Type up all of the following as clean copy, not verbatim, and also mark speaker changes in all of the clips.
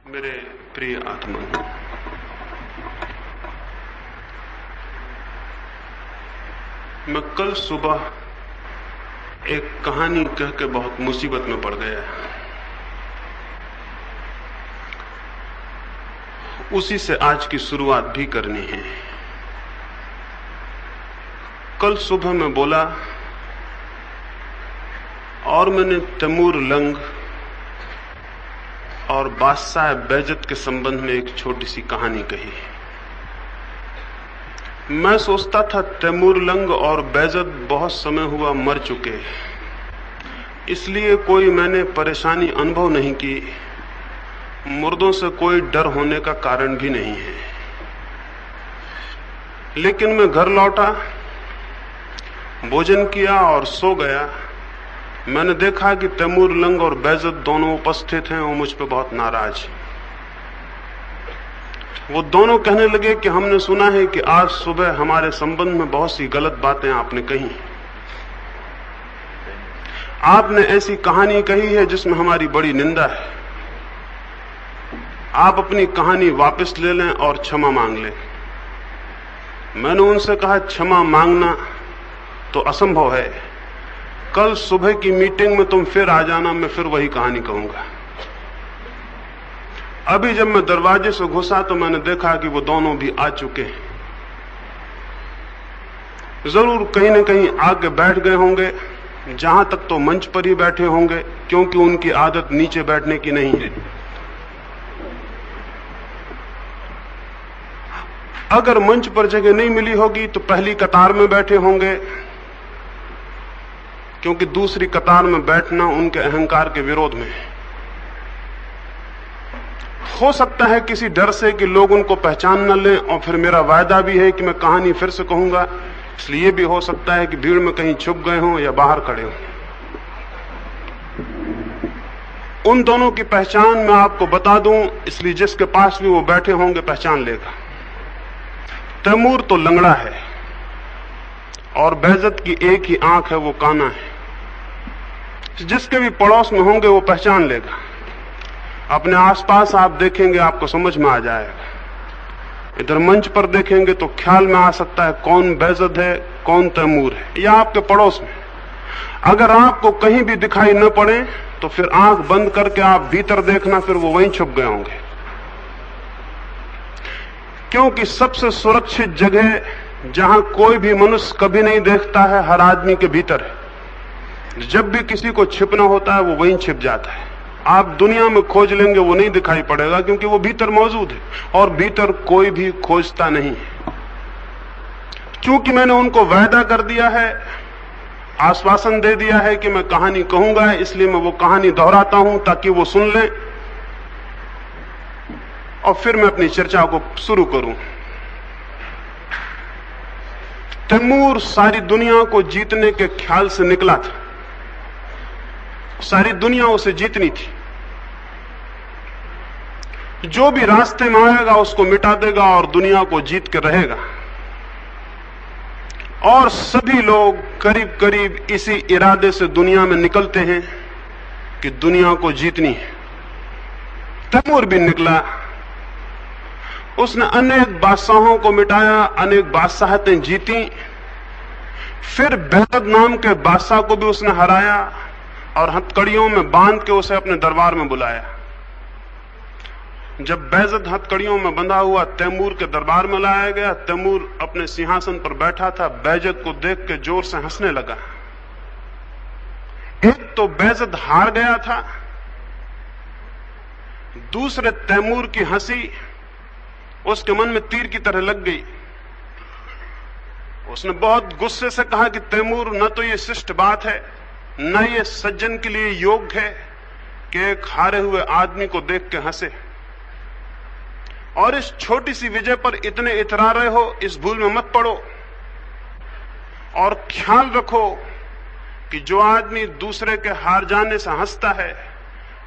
Speaker 1: मेरे प्रिय आत्मा, मैं कल सुबह एक कहानी कह के बहुत मुसीबत में पड़ गया। उसी से आज की शुरुआत भी करनी है। कल सुबह मैं बोला और मैंने तैमूर लंग और बादशाह बैजत के संबंध में एक छोटी सी कहानी कही। मैं सोचता था तैमूर लंग और बैजत बहुत समय हुआ मर चुके, इसलिए कोई मैंने परेशानी अनुभव नहीं की। मुर्दों से कोई डर होने का कारण भी नहीं है। लेकिन मैं घर लौटा, भोजन किया और सो गया। मैंने देखा कि तैमूर लंग और बैजत दोनों उपस्थित हैं और मुझ पर बहुत नाराज। वो दोनों कहने लगे कि हमने सुना है कि आज सुबह हमारे संबंध में बहुत सी गलत बातें आपने कही। आपने ऐसी कहानी कही है जिसमें हमारी बड़ी निंदा है। आप अपनी कहानी वापस ले लें और क्षमा मांग लें। मैंने उनसे कहा क्षमा मांगना तो असंभव है। कल सुबह की मीटिंग में तुम फिर आ जाना, मैं फिर वही कहानी कहूंगा। अभी जब मैं दरवाजे से घुसा तो मैंने देखा कि वो दोनों भी आ चुके हैं। जरूर कहीं न कहीं आके बैठ गए होंगे, जहां तक तो मंच पर ही बैठे होंगे, क्योंकि उनकी आदत नीचे बैठने की नहीं है। अगर मंच पर जगह नहीं मिली होगी तो पहली कतार में बैठे होंगे, क्योंकि दूसरी कतार में बैठना उनके अहंकार के विरोध में है। हो सकता है किसी डर से कि लोग उनको पहचान न लें, और फिर मेरा वायदा भी है कि मैं कहानी फिर से कहूंगा, इसलिए भी हो सकता है कि भीड़ में कहीं छुप गए हों या बाहर खड़े हों। उन दोनों की पहचान मैं आपको बता दूं, इसलिए जिसके पास भी वो बैठे होंगे पहचान लेगा। तैमूर तो लंगड़ा है और बैजत की एक ही आंख है, वो काना है। जिसके भी पड़ोस में होंगे वो पहचान लेगा। अपने आसपास आप देखेंगे, आपको समझ में आ जाएगा। इधर मंच पर देखेंगे तो ख्याल में आ सकता है कौन बैजत है, कौन तैमूर है, या आपके पड़ोस में। अगर आपको कहीं भी दिखाई न पड़े तो फिर आंख बंद करके आप भीतर देखना, फिर वो वहीं छुप गए होंगे। क्योंकि सबसे सुरक्षित जगह जहां कोई भी मनुष्य कभी नहीं देखता है, हर आदमी के भीतर है। जब भी किसी को छिपना होता है वो वहीं छिप जाता है। आप दुनिया में खोज लेंगे, वो नहीं दिखाई पड़ेगा, क्योंकि वो भीतर मौजूद है, और भीतर कोई भी खोजता नहीं है। क्योंकि मैंने उनको वायदा कर दिया है, आश्वासन दे दिया है कि मैं कहानी कहूंगा, इसलिए मैं वो कहानी दोहराता हूं ताकि वो सुन लें और फिर मैं अपनी चर्चा को शुरू करूं। तैमूर सारी दुनिया को जीतने के ख्याल से निकला था। सारी दुनिया उसे जीतनी थी। जो भी रास्ते में आएगा उसको मिटा देगा और दुनिया को जीत के रहेगा। और सभी लोग करीब करीब इसी इरादे से दुनिया में निकलते हैं कि दुनिया को जीतनी है। तैमूर भी निकला। उसने अनेक बादशाहों को मिटाया, अनेक बादशाहतें जीती। फिर बैजत नाम के बादशाह को भी उसने हराया और हथकड़ियों में बांध के उसे अपने दरबार में बुलाया। जब बैजत हथकड़ियों में बंधा हुआ तैमूर के दरबार में लाया गया, तैमूर अपने सिंहासन पर बैठा था। बैजत को देख के जोर से हंसने लगा। एक तो बैजत हार गया था, दूसरे तैमूर की हंसी उसके मन में तीर की तरह लग गई। उसने बहुत गुस्से से कहा कि तैमूर, न तो ये शिष्ट बात है, न ये सज्जन के लिए योग्य है कि एक हारे हुए आदमी को देख के हंसे। और इस छोटी सी विजय पर इतने इतरा रहे हो, इस भूल में मत पड़ो। और ख्याल रखो कि जो आदमी दूसरे के हार जाने से हंसता है,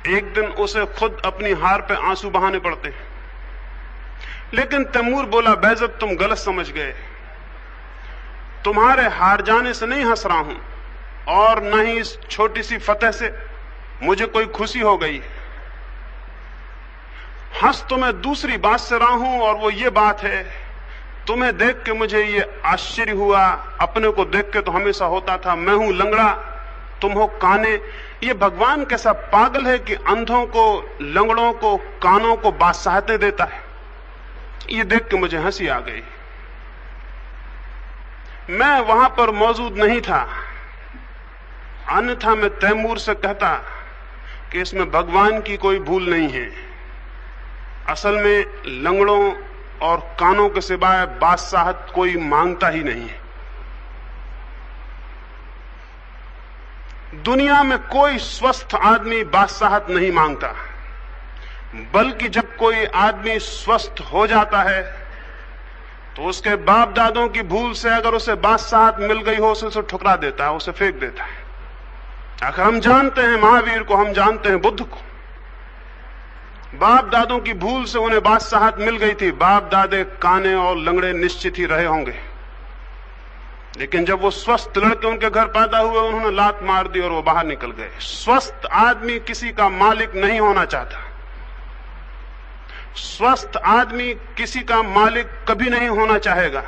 Speaker 1: एक दिन उसे खुद अपनी हार पे आंसू बहाने पड़ते हैं। लेकिन तैमूर बोला, बैजत तुम गलत समझ गए। तुम्हारे हार जाने से नहीं हंस रहा हूं, और न ही इस छोटी सी फतेह से मुझे कोई खुशी हो गई। हंस तो मैं दूसरी बात से रहा हूं, और वो ये बात है, तुम्हें देख के मुझे ये आश्चर्य हुआ, अपने को देख के तो हमेशा होता था, मैं हूं लंगड़ा, तुम हो काने। ये भगवान कैसा पागल है कि अंधों को, लंगड़ों को, कानों को बादशाहते देता है। ये देख के मुझे हंसी आ गई। मैं वहां पर मौजूद नहीं था, अन्यथा मैं तैमूर से कहता कि इसमें भगवान की कोई भूल नहीं है। असल में लंगड़ों और कानों के सिवाय बादशाहत कोई मांगता ही नहीं है। दुनिया में कोई स्वस्थ आदमी बादशाहत नहीं मांगता, बल्कि जब कोई आदमी स्वस्थ हो जाता है तो उसके बाप दादों की भूल से अगर उसे बादशाहत मिल गई हो, उसे ठुकरा देता है, उसे फेंक देता है। अगर हम जानते हैं महावीर को, हम जानते हैं बुद्ध को, बाप दादों की भूल से उन्हें बादशाहत मिल गई थी। बाप दादे काने और लंगड़े निश्चित ही रहे होंगे, लेकिन जब वो स्वस्थ लड़के उनके घर पैदा हुए, उन्होंने लात मार दी और वो बाहर निकल गए। स्वस्थ आदमी किसी का मालिक नहीं होना चाहता। स्वस्थ आदमी किसी का मालिक कभी नहीं होना चाहेगा,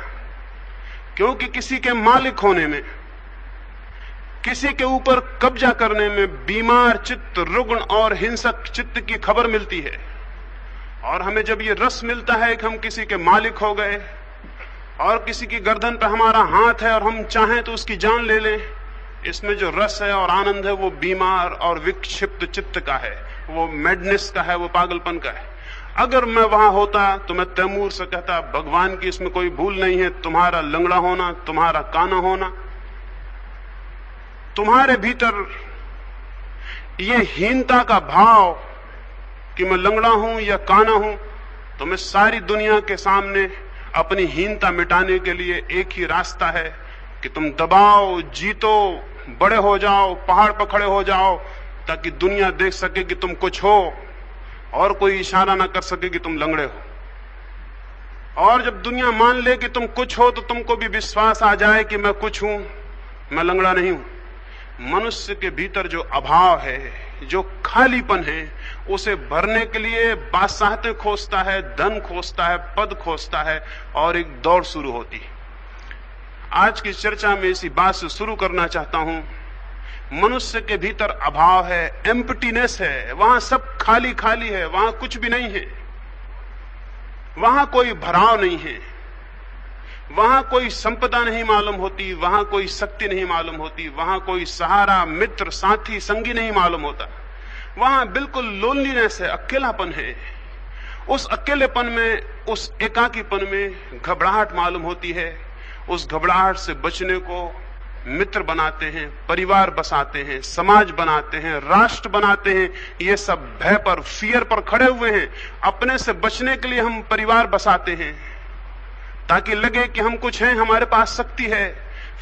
Speaker 1: क्योंकि किसी के मालिक होने में, किसी के ऊपर कब्जा करने में बीमार चित्त, रुग्ण और हिंसक चित्त की खबर मिलती है। और हमें जब ये रस मिलता है कि हम किसी के मालिक हो गए और किसी की गर्दन पर हमारा हाथ है और हम चाहें तो उसकी जान ले लें, इसमें जो रस है और आनंद है वो बीमार और विक्षिप्त चित्त का है, वो मैडनेस का है, वो पागलपन का है। अगर मैं वहां होता तो मैं तैमूर से कहता, भगवान की इसमें कोई भूल नहीं है। तुम्हारा लंगड़ा होना, तुम्हारा काना होना, तुम्हारे भीतर ये हीनता का भाव कि मैं लंगड़ा हूं या काना हूं, तो मैं सारी दुनिया के सामने अपनी हीनता मिटाने के लिए एक ही रास्ता है कि तुम दबाओ, जीतो, बड़े हो जाओ, पहाड़ पर खड़े हो जाओ, ताकि दुनिया देख सके कि तुम कुछ हो और कोई इशारा ना कर सके कि तुम लंगड़े हो। और जब दुनिया मान ले कि तुम कुछ हो, तो तुमको भी विश्वास आ जाए कि मैं कुछ हूं, मैं लंगड़ा नहीं हूं। मनुष्य के भीतर जो अभाव है, जो खालीपन है, उसे भरने के लिए बादशाहतें खोजता है, धन खोजता है, पद खोजता है, और एक दौड़ शुरू होती है। आज की चर्चा में इसी बात से शुरू करना चाहता हूं। मनुष्य के भीतर अभाव है, एम्प्टीनेस है, वहां सब खाली खाली है, वहां कुछ भी नहीं है, वहां कोई भराव नहीं है, वहां कोई संपदा नहीं मालूम होती, वहां कोई शक्ति नहीं मालूम होती, वहां कोई सहारा, मित्र, साथी, संगी नहीं मालूम होता। वहां बिल्कुल लोनलीनेस है, अकेलापन है। उस अकेलेपन में, उस एकाकीपन में घबराहट मालूम होती है। उस घबराहट से बचने को मित्र बनाते हैं, परिवार बसाते हैं, समाज बनाते हैं, राष्ट्र बनाते हैं। ये सब भय पर, फियर पर खड़े हुए हैं। अपने से बचने के लिए हम परिवार बसाते हैं ताकि लगे कि हम कुछ हैं, हमारे पास शक्ति है।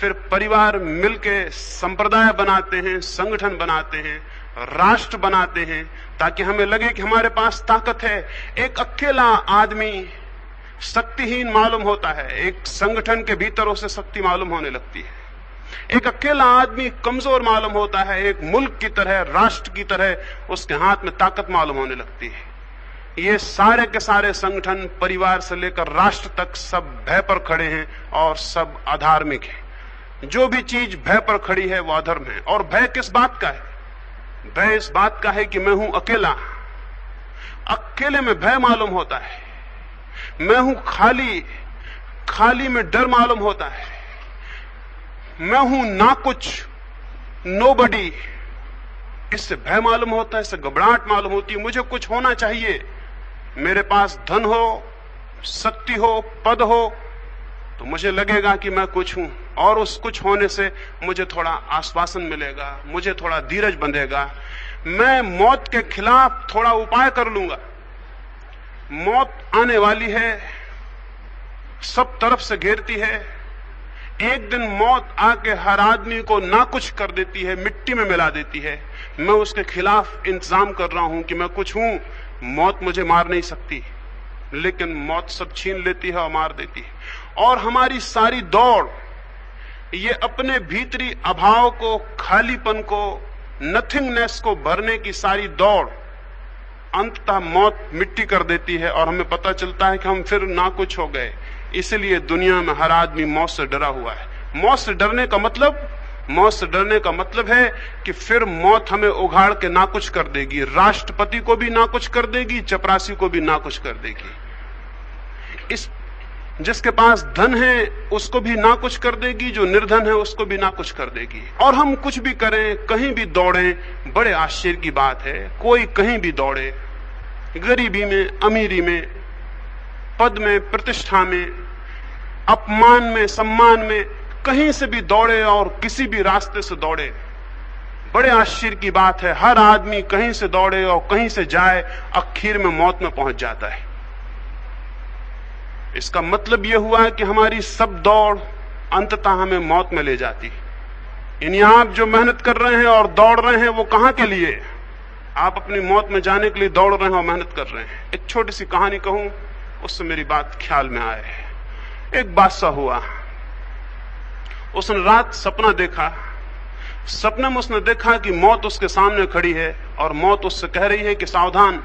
Speaker 1: फिर परिवार मिलके संप्रदाय बनाते हैं, संगठन बनाते हैं, राष्ट्र बनाते हैं, ताकि हमें लगे कि हमारे पास ताकत है। एक अकेला आदमी शक्तिहीन मालूम होता है, एक संगठन के भीतर उसे शक्ति मालूम होने लगती है। एक अकेला आदमी कमजोर मालूम होता है, एक मुल्क की तरह, राष्ट्र की तरह उसके हाथ में ताकत मालूम होने लगती है। ये सारे के सारे संगठन, परिवार से लेकर राष्ट्र तक, सब भय पर खड़े हैं और सब अधार्मिक हैं। जो भी चीज भय पर खड़ी है वो अधर्म है। और भय किस बात का है? भय इस बात का है कि मैं हूं अकेला। अकेले में भय मालूम होता है। मैं हूं खाली, खाली में डर मालूम होता है। मैं हूं ना कुछ, नोबडी, इससे भय मालूम होता है, इससे घबराहट मालूम होती है। मुझे कुछ होना चाहिए, मेरे पास धन हो, शक्ति हो, पद हो, तो मुझे लगेगा कि मैं कुछ हूं, और उस कुछ होने से मुझे थोड़ा आश्वासन मिलेगा, मुझे थोड़ा धीरज बंधेगा। मैं मौत के खिलाफ थोड़ा उपाय कर लूंगा। मौत आने वाली है, सब तरफ से घेरती है। एक दिन मौत आके हर आदमी को ना कुछ कर देती है, मिट्टी में मिला देती है। मैं उसके खिलाफ इंतजाम कर रहा हूं कि मैं कुछ हूं। मौत मुझे मार नहीं सकती, लेकिन मौत सब छीन लेती है और मार देती है। और हमारी सारी दौड़ ये अपने भीतरी अभाव को, खालीपन को, नथिंगनेस को भरने की सारी दौड़, अंततः मौत मिट्टी कर देती है और हमें पता चलता है कि हम फिर ना कुछ हो गए। इसलिए दुनिया में हर आदमी मौत से डरा हुआ है। मौत से डरने का मतलब है कि फिर मौत हमें उघाड़ के ना कुछ कर देगी। राष्ट्रपति को भी ना कुछ कर देगी, चपरासी को भी ना कुछ कर देगी। जिसके पास धन है उसको भी ना कुछ कर देगी, जो निर्धन है उसको भी ना कुछ कर देगी। और हम कुछ भी करें, कहीं भी दौड़ें, बड़े आश्चर्य की बात है, कोई कहीं भी दौड़े, गरीबी में, अमीरी में, पद में, प्रतिष्ठा में, अपमान में, सम्मान में, कहीं से भी दौड़े और किसी भी रास्ते से दौड़े, बड़े आश्चर्य की बात है, हर आदमी कहीं से दौड़े और कहीं से जाए, आखिर में मौत में पहुंच जाता है। इसका मतलब यह हुआ है कि हमारी सब दौड़ अंततः हमें मौत में ले जाती है। यानी आप जो मेहनत कर रहे हैं और दौड़ रहे हैं, वो कहां के लिए? आप अपनी मौत में जाने के लिए दौड़ रहे हैं और मेहनत कर रहे हैं। एक छोटी सी कहानी कहूं, उससे मेरी बात ख्याल में आए। एक बादशाह हुआ, उसने रात सपना देखा। सपने में उसने देखा कि मौत उसके सामने खड़ी है और मौत उससे कह रही है कि सावधान,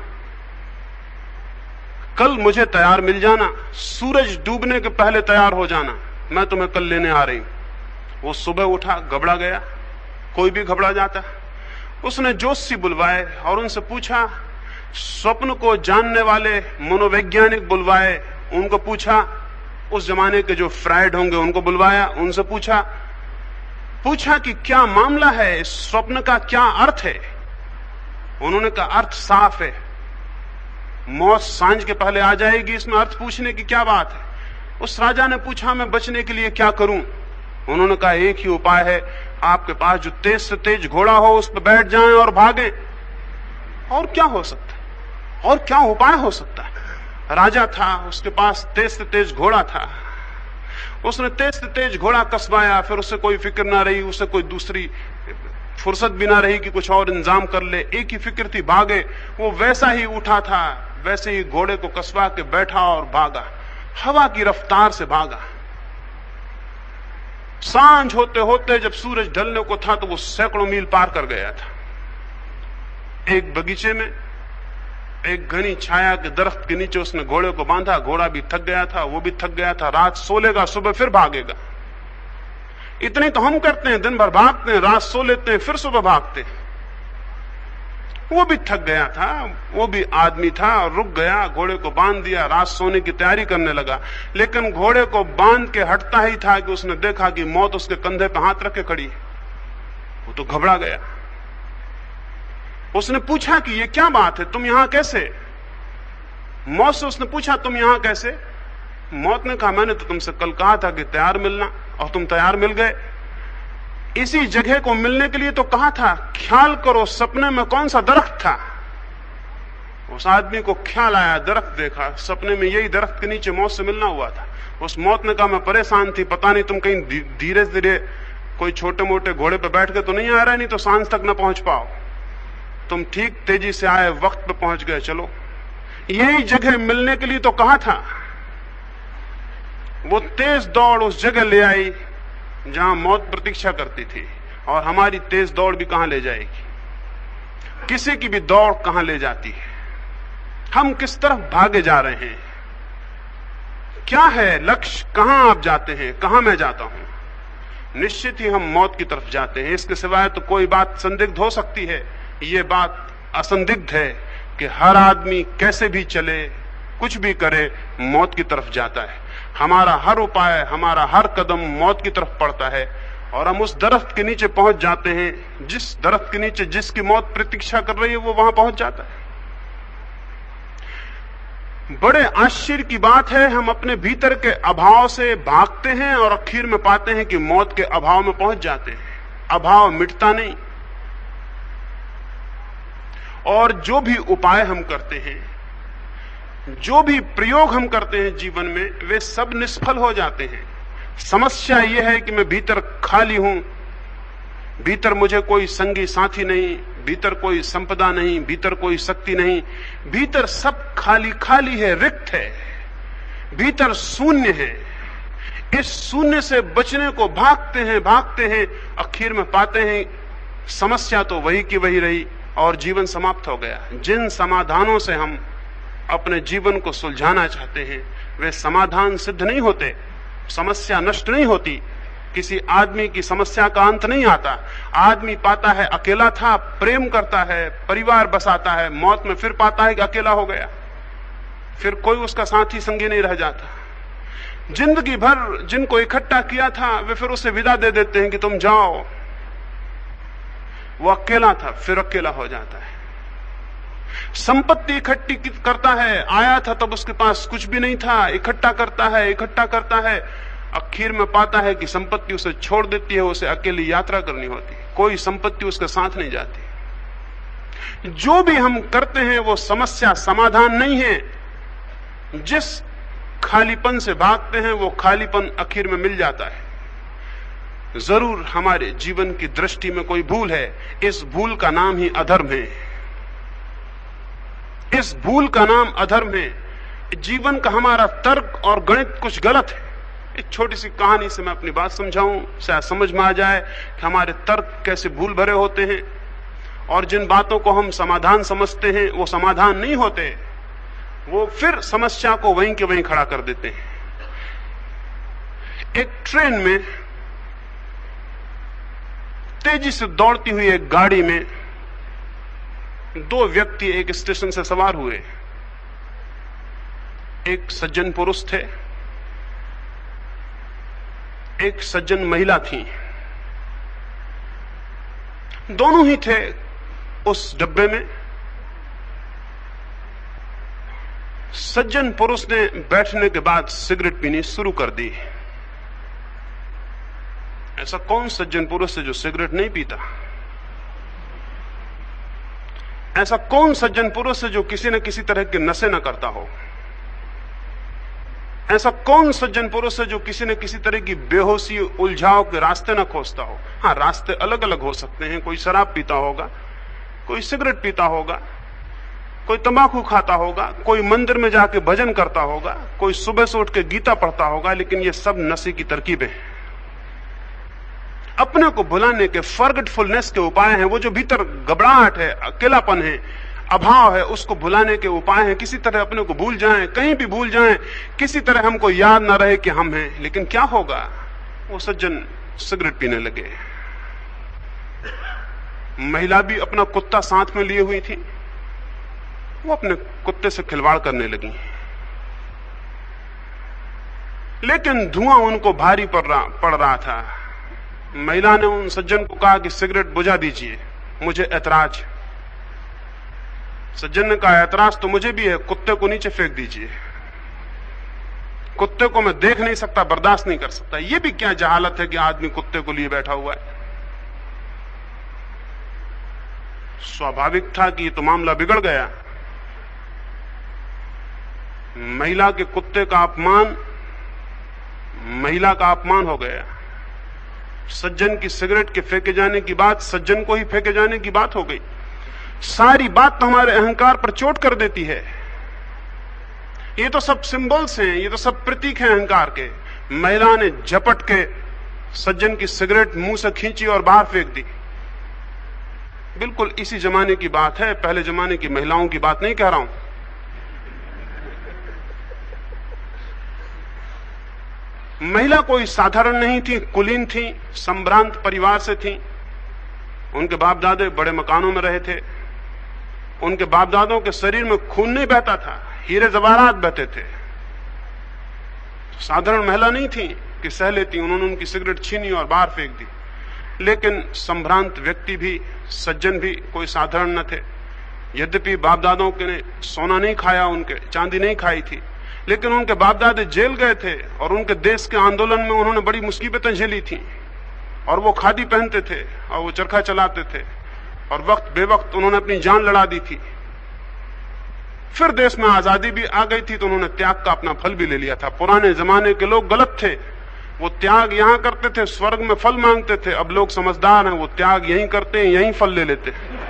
Speaker 1: कल मुझे तैयार मिल जाना, सूरज डूबने के पहले तैयार हो जाना, मैं तुम्हें कल लेने आ रही हूं। वो सुबह उठा, घबरा गया, कोई भी घबरा जाता। उसने जोशी बुलवाए और उनसे पूछा, स्वप्न को जानने वाले मनोवैज्ञानिक बुलवाए, उनको पूछा, उस जमाने के जो फ्राइड होंगे उनको बुलवाया, उनसे पूछा कि क्या मामला है, इस स्वप्न का क्या अर्थ है। उन्होंने कहा अर्थ साफ है, मौत सांझ के पहले आ जाएगी, इसमें अर्थ पूछने की क्या बात है। उस राजा ने पूछा, मैं बचने के लिए क्या करूं। उन्होंने कहा एक ही उपाय है, आपके पास जो तेज से तेज घोड़ा हो उस पर बैठ जाएं और भागें। और क्या हो सकता है, और क्या उपाय हो सकता है। राजा था, उसके पास तेज से तेज घोड़ा था, उसने तेज से तेज घोड़ा कसवाया, फिर उसे कोई फिक्र ना रही, उसे कोई दूसरी फुर्सत भी ना रही कि कुछ और इंतजाम कर ले, एक ही फिक्र थी, भागे। वो वैसा ही उठा था, वैसे ही घोड़े को कसवा के बैठा और भागा, हवा की रफ्तार से भागा। सांझ होते होते जब सूरज ढलने को था तो वो सैकड़ों मील पार कर गया था। एक बगीचे में एक घनी छाया के दरख्त के नीचे उसने घोड़े को बांधा। घोड़ा भी थक गया था, वो भी थक गया था, रात सो लेगा, सुबह फिर भागेगा। इतने तो हम करते हैं, दिन भर भागते हैं, रात सो लेते हैं, फिर सुबह भागते हैं। वो भी थक गया था, वो भी आदमी था, रुक गया, घोड़े को बांध दिया, रात सोने की तैयारी करने लगा। लेकिन घोड़े को बांध के हटता ही था कि उसने देखा कि मौत उसके कंधे पे हाथ रख के खड़ी है। वो तो घबरा गया। उसने पूछा कि ये क्या बात है, तुम यहां कैसे? मौत से उसने पूछा, तुम यहां कैसे? मौत ने कहा, मैंने तो तुमसे कल कहा था कि तैयार मिलना, और तुम तैयार मिल गए। इसी जगह को मिलने के लिए तो कहा था। ख्याल करो, सपने में कौन सा दरख्त था। उस आदमी को ख्याल आया, दरख्त देखा, सपने में यही दरख्त के नीचे मौत से मिलना हुआ था। उस मौत ने कहा, मैं परेशान थी, पता नहीं तुम कहीं धीरे धीरे कोई छोटे मोटे घोड़े पे बैठ के तो नहीं आ रहा, नहीं तो सांझ तक न पहुंच पाओ। तुम ठीक तेजी से आए, वक्त पे पहुंच गए, चलो। यही जगह मिलने के लिए तो कहा था। वो तेज दौड़ उस जगह ले आई जहां मौत प्रतीक्षा करती थी। और हमारी तेज दौड़ भी कहां ले जाएगी? किसी की भी दौड़ कहां ले जाती है? हम किस तरफ भागे जा रहे हैं? क्या है लक्ष्य? कहां आप जाते हैं, कहां मैं जाता हूं? निश्चित ही हम मौत की तरफ जाते हैं। इसके सिवाय तो कोई बात संदिग्ध हो सकती है। ये बात असंदिग्ध है कि हर आदमी कैसे भी चले, कुछ भी करे, मौत की तरफ जाता है। हमारा हर उपाय, हमारा हर कदम मौत की तरफ पड़ता है। और हम उस दरख्त के नीचे पहुंच जाते हैं। जिस दरख्त के नीचे जिसकी मौत प्रतीक्षा कर रही है, वो वहां पहुंच जाता है। बड़े आश्चर्य की बात है, हम अपने भीतर के अभाव से भागते हैं और आखिर में पाते हैं कि मौत के अभाव में पहुंच जाते हैं। अभाव मिटता नहीं। और जो भी उपाय हम करते हैं, जो भी प्रयोग हम करते हैं जीवन में, वे सब निष्फल हो जाते हैं। समस्या यह है कि मैं भीतर खाली हूं, भीतर मुझे कोई संगी साथी नहीं, भीतर कोई संपदा नहीं, भीतर कोई शक्ति नहीं, भीतर सब खाली खाली है, रिक्त है, भीतर शून्य है। इस शून्य से बचने को भागते हैं, आखिर में पाते हैं समस्या तो वही की वही रही और जीवन समाप्त हो गया। जिन समाधानों से हम अपने जीवन को सुलझाना चाहते हैं वे समाधान सिद्ध नहीं होते, समस्या नष्ट नहीं होती, किसी आदमी की समस्या का अंत नहीं आता। आदमी पाता है अकेला था, प्रेम करता है, परिवार बसाता है, मौत में फिर पाता है कि अकेला हो गया, फिर कोई उसका साथी संगी नहीं रह जाता। जिंदगी भर जिनको इकट्ठा किया था वे फिर उसे विदा दे देते हैं कि तुम जाओ। वो अकेला था, फिर अकेला हो जाता है। संपत्ति इकट्ठी करता है, आया था तब उसके पास कुछ भी नहीं था, इकट्ठा करता है, आखिर में पाता है कि संपत्ति उसे छोड़ देती है, उसे अकेली यात्रा करनी होती, कोई संपत्ति उसके साथ नहीं जाती। जो भी हम करते हैं वो समस्या समाधान नहीं है। जिस खालीपन से भागते हैं वो खालीपन आखिर में मिल जाता है। जरूर हमारे जीवन की दृष्टि में कोई भूल है, इस भूल का नाम ही अधर्म है। इस भूल का नाम अधर्म है। जीवन का हमारा तर्क और गणित कुछ गलत है। एक छोटी सी कहानी से मैं अपनी बात समझाऊं, शायद समझ में आ जाए कि हमारे तर्क कैसे भूल भरे होते हैं और जिन बातों को हम समाधान समझते हैं वो समाधान नहीं होते, वो फिर समस्या को वहीं के वहीं खड़ा कर देते हैं। एक ट्रेन में तेजी से दौड़ती हुई एक गाड़ी में दो व्यक्ति एक स्टेशन से सवार हुए। एक सज्जन पुरुष थे, एक सज्जन महिला थी। दोनों ही थे उस डब्बे में। सज्जन पुरुष ने बैठने के बाद सिगरेट पीनी शुरू कर दी। ऐसा कौन सज्जन पुरुष है जो सिगरेट नहीं पीता? ऐसा कौन सज्जन पुरुष है जो किसी न किसी तरह के नशे न करता हो? ऐसा कौन सज्जन पुरुष है जो किसी न किसी तरह की बेहोशी उलझाव के रास्ते न खोजता हो? हाँ, रास्ते अलग अलग हो सकते हैं। कोई शराब पीता होगा, कोई सिगरेट पीता होगा, कोई तंबाकू खाता होगा, कोई मंदिर में जाके भजन करता होगा, कोई सुबह से उठ के गीता पढ़ता होगा, लेकिन ये सब नशे की तरकीबें हैं। अपने को भुलाने के, फॉरगेटफुलनेस के उपाय हैं। वो जो भीतर घबराहट है, अकेलापन है, अभाव है, उसको भुलाने के उपाय हैं। किसी तरह अपने को भूल जाएं, कहीं भी भूल जाएं, किसी तरह हमको याद ना रहे कि हम हैं। लेकिन क्या होगा? वो सज्जन सिगरेट पीने लगे। महिला भी अपना कुत्ता साथ में लिए हुई थी, वो अपने कुत्ते से खिलवाड़ करने लगी। लेकिन धुआं उनको भारी पड़ रहा था। महिला ने उन सज्जन को कहा कि सिगरेट बुझा दीजिए, मुझे ऐतराज। सज्जन ने कहा ऐतराज तो मुझे भी है, कुत्ते को नीचे फेंक दीजिए। कुत्ते को मैं देख नहीं सकता, बर्दाश्त नहीं कर सकता। ये भी क्या जहालत है कि आदमी कुत्ते को लिए बैठा हुआ है। स्वाभाविक था कि ये तो मामला बिगड़ गया। महिला के कुत्ते का अपमान महिला का अपमान हो गया। सज्जन की सिगरेट के फेंके जाने की बात सज्जन को ही फेंके जाने की बात हो गई। सारी बात तो हमारे अहंकार पर चोट कर देती है। ये तो सब सिंबल्स हैं, ये तो सब प्रतीक हैं अहंकार के। महिला ने झपट के सज्जन की सिगरेट मुंह से खींची और बाहर फेंक दी। बिल्कुल इसी जमाने की बात है, पहले जमाने की महिलाओं की बात नहीं कह रहा हूं। महिला कोई साधारण नहीं थी, कुलीन थी, संभ्रांत परिवार से थी। उनके बाप दादे बड़े मकानों में रहे थे। उनके बाप दादों के शरीर में खून नहीं बहता था, हीरे जवाहरात बहते थे। साधारण महिला नहीं थी कि सह लेती। उन्होंने उनकी सिगरेट छीनी और बाहर फेंक दी। लेकिन संभ्रांत व्यक्ति भी, सज्जन भी कोई साधारण न थे। यद्यपि बाप दादों के ने सोना नहीं खाया, उनके चांदी नहीं खाई थी, लेकिन उनके बाप दादे जेल गए थे और उनके देश के आंदोलन में उन्होंने बड़ी मुसीबतें झेली थी। और वो खादी पहनते थे और वो चरखा चलाते थे और वक्त बेवक्त उन्होंने अपनी जान लड़ा दी थी। फिर देश में आजादी भी आ गई थी तो उन्होंने त्याग का अपना फल भी ले लिया था। पुराने जमाने के लोग गलत थे, वो त्याग यहां करते थे, स्वर्ग में फल मांगते थे। अब लोग समझदार हैं, वो त्याग यहीं करते हैं, यहीं फल ले लेते हैं।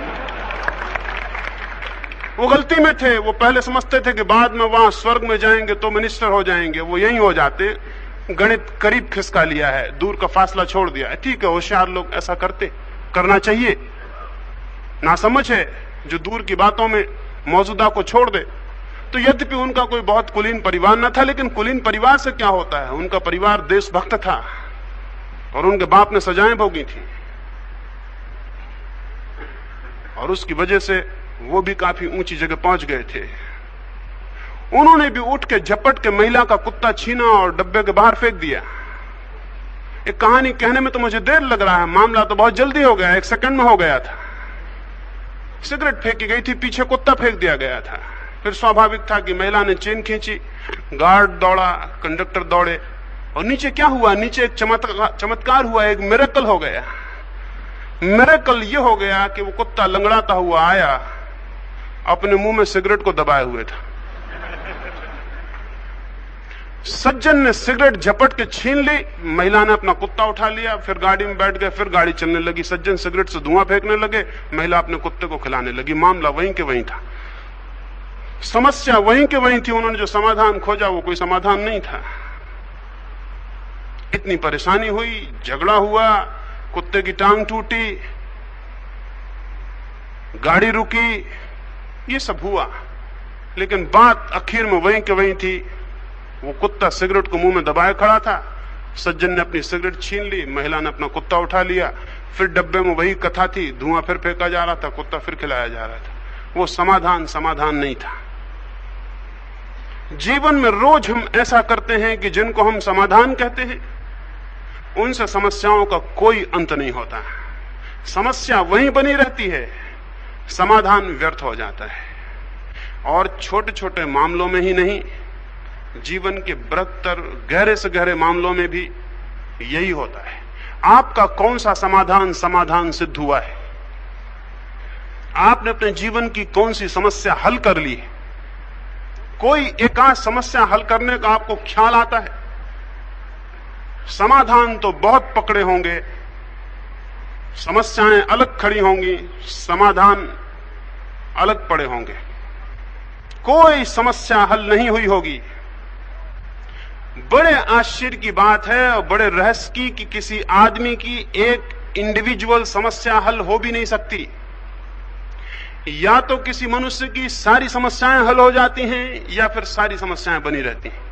Speaker 1: वो गलती में थे। वो पहले समझते थे कि बाद में वहां स्वर्ग में जाएंगे तो मिनिस्टर हो जाएंगे, वो यहीं हो जाते। गणित करीब खिसका लिया है, दूर का फासला छोड़ दिया है। ठीक है, होशियार लोग ऐसा करना चाहिए। नासमझ है जो दूर की बातों में मौजूदा को छोड़ दे। तो यद्यपि उनका कोई बहुत कुलीन परिवार न था, लेकिन कुलीन परिवार से क्या होता है, उनका परिवार देशभक्त था और उनके बाप ने सजाएं भोगी थी और उसकी वजह से वो भी काफी ऊंची जगह पहुंच गए थे। उन्होंने भी उठ के झपट के महिला का कुत्ता छीना और डब्बे के बाहर फेंक दिया। एक कहानी कहने में तो मुझे देर लग रहा है, मामला तो बहुत जल्दी हो गया, 1 सेकंड में हो गया था। सिगरेट फेंकी गई थी, पीछे कुत्ता फेंक दिया गया था। फिर स्वाभाविक था कि महिला ने चेन खींची, गार्ड दौड़ा, कंडक्टर दौड़े और नीचे क्या हुआ, नीचे एक चमत्कार हुआ, एक मिरेकल हो गया। मिरेकल ये हो गया कि वो कुत्ता लंगड़ाता हुआ आया, अपने मुंह में सिगरेट को दबाए हुए था। सज्जन ने सिगरेट झपट के छीन ली, महिला ने अपना कुत्ता उठा लिया, फिर गाड़ी में बैठ गए, फिर गाड़ी चलने लगी। सज्जन सिगरेट से धुआं फेंकने लगे, महिला अपने कुत्ते को खिलाने लगी। मामला वहीं के वहीं था, समस्या वहीं के वहीं थी। उन्होंने जो समाधान खोजा वो कोई समाधान नहीं था। इतनी परेशानी हुई, झगड़ा हुआ, कुत्ते की टांग टूटी, गाड़ी रुकी, ये सब हुआ, लेकिन बात आखिर में वहीं के वहीं थी। वो कुत्ता सिगरेट को मुंह में दबाए खड़ा था, सज्जन ने अपनी सिगरेट छीन ली, महिला ने अपना कुत्ता उठा लिया, फिर डब्बे में वही कथा थी, धुआं फिर फेंका जा रहा था, कुत्ता फिर खिलाया जा रहा था। वो समाधान नहीं था। जीवन में रोज हम ऐसा करते हैं कि जिनको हम समाधान कहते हैं उनसे समस्याओं का कोई अंत नहीं होता। समस्या वहीं बनी रहती है, समाधान व्यर्थ हो जाता है। और छोटे छोटे मामलों में ही नहीं, जीवन के बृहत्तर गहरे से गहरे मामलों में भी यही होता है। आपका कौन सा समाधान सिद्ध हुआ है? आपने अपने जीवन की कौन सी समस्या हल कर ली है? कोई एकाध समस्या हल करने का आपको ख्याल आता है? समाधान तो बहुत पकड़े होंगे, समस्याएं अलग खड़ी होंगी, समाधान अलग पड़े होंगे। कोई समस्या हल नहीं हुई होगी। बड़े आश्चर्य की बात है और बड़े रहस्य की कि किसी आदमी की एक इंडिविजुअल समस्या हल हो भी नहीं सकती। या तो किसी मनुष्य की सारी समस्याएं हल हो जाती हैं या फिर सारी समस्याएं बनी रहती हैं।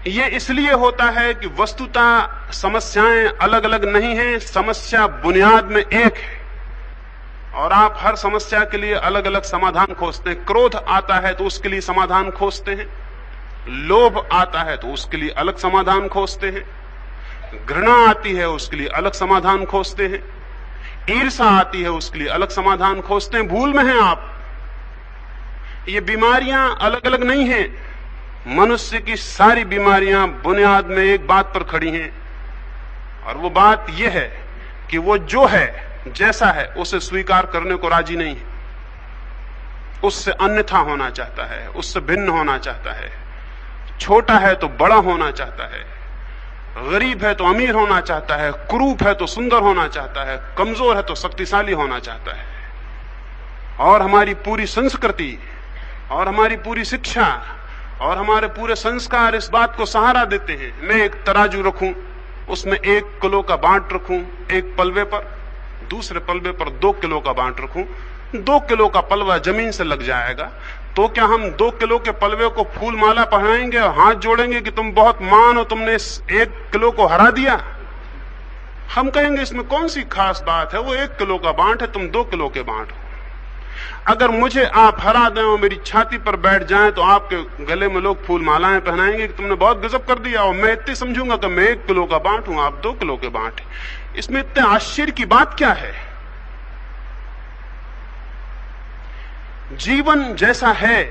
Speaker 1: यह इसलिए होता है कि वस्तुतः समस्याएं अलग अलग नहीं हैं, समस्या बुनियाद में एक है और आप हर समस्या के लिए अलग अलग समाधान खोजते हैं। क्रोध आता है तो उसके लिए समाधान खोजते हैं, लोभ आता है तो उसके लिए अलग समाधान खोजते हैं, घृणा आती है उसके लिए अलग समाधान खोजते हैं, ईर्ष्या आती है उसके लिए अलग समाधान खोजते हैं। भूल में हैं आप। ये बीमारियां अलग अलग नहीं हैं। मनुष्य की सारी बीमारियां बुनियाद में एक बात पर खड़ी हैं और वो बात यह है कि वो जो है, जैसा है, उसे स्वीकार करने को राजी नहीं है। उससे अन्यथा होना चाहता है, उससे भिन्न होना चाहता है, छोटा है तो बड़ा होना चाहता है, गरीब है तो अमीर होना चाहता है, कुरूप है तो सुंदर होना चाहता है, कमजोर है तो शक्तिशाली होना चाहता है। और हमारी पूरी संस्कृति और हमारी पूरी शिक्षा और हमारे पूरे संस्कार इस बात को सहारा देते हैं। मैं एक तराजू रखूं, उसमें 1 किलो का बांट रखूं एक पलवे पर, दूसरे पलवे पर 2 किलो का बांट रखूं। 2 किलो का पलवा जमीन से लग जाएगा तो क्या हम 2 किलो के पलवे को फूल माला पहनाएंगे और हाथ जोड़ेंगे कि तुम बहुत महान हो, तुमने इस 1 किलो को हरा दिया? हम कहेंगे इसमें कौन सी खास बात है, वो 1 किलो का बांट है, तुम 2 किलो के बांट हो। अगर मुझे आप हरा दें और मेरी छाती पर बैठ जाएं तो आपके गले में लोग फूल मालाएं पहनाएंगे कि तुमने बहुत गजब कर दिया, और मैं इतनी समझूंगा कि मैं 1 किलो का बांट हूं, आप 2 किलो के बांट हैं। इसमें इतने आश्चर्य की बात क्या है? जीवन जैसा है,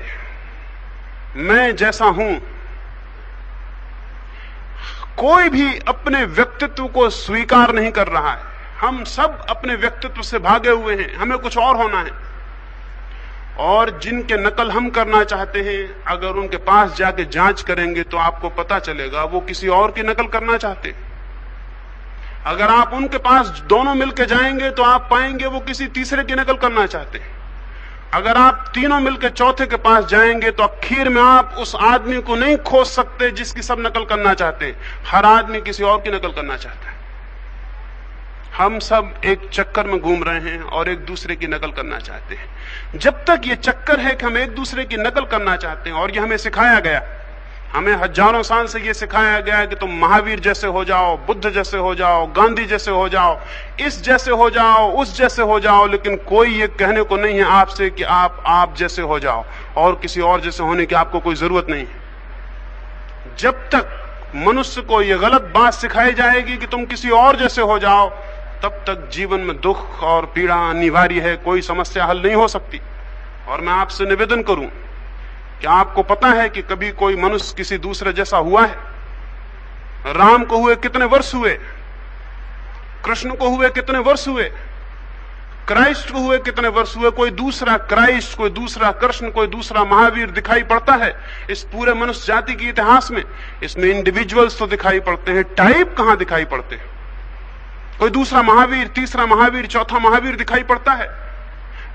Speaker 1: मैं जैसा हूं, कोई भी अपने व्यक्तित्व को स्वीकार नहीं कर रहा है। हम सब अपने व्यक्तित्व से भागे हुए हैं, हमें कुछ और होना है। और जिनके नकल हम करना चाहते हैं, अगर उनके पास जाके जांच करेंगे तो आपको पता चलेगा वो किसी और की नकल करना चाहते हैं। अगर आप उनके पास दोनों मिलकर जाएंगे तो आप पाएंगे वो किसी तीसरे की नकल करना चाहते हैं। अगर आप तीनों मिलकर चौथे के पास जाएंगे तो आखिर में आप उस आदमी को नहीं खोज सकते जिसकी सब नकल करना चाहते हैं। हर आदमी किसी और की नकल करना चाहता है। हम सब एक चक्कर में घूम रहे हैं और एक दूसरे की नकल करना चाहते हैं। जब तक ये चक्कर है कि हम एक दूसरे की नकल करना चाहते हैं, और ये हमें सिखाया गया, हमें हजारों साल से ये सिखाया गया है कि तुम महावीर जैसे हो जाओ, बुद्ध जैसे हो जाओ, गांधी जैसे हो जाओ, इस जैसे हो जाओ, उस जैसे हो जाओ, लेकिन कोई ये कहने को नहीं है आपसे कि आप जैसे हो जाओ और किसी और जैसे होने की आपको कोई जरूरत नहीं है। जब तक मनुष्य को यह गलत बात सिखाई जाएगी कि तुम किसी और जैसे हो जाओ, तब तक जीवन में दुख और पीड़ा अनिवार्य है, कोई समस्या हल नहीं हो सकती। और मैं आपसे निवेदन करूं, क्या आपको पता है कि कभी कोई मनुष्य किसी दूसरे जैसा हुआ है? राम को हुए कितने वर्ष हुए, कृष्ण को हुए कितने वर्ष हुए, क्राइस्ट को हुए कितने वर्ष हुए? कोई दूसरा क्राइस्ट, कोई दूसरा कृष्ण, कोई दूसरा महावीर दिखाई पड़ता है इस पूरे मनुष्य जाति के इतिहास में? इसमें इंडिविजुअल्स तो दिखाई पड़ते हैं, टाइप कहां दिखाई पड़ते हैं? कोई दूसरा महावीर, तीसरा महावीर, चौथा महावीर दिखाई पड़ता है?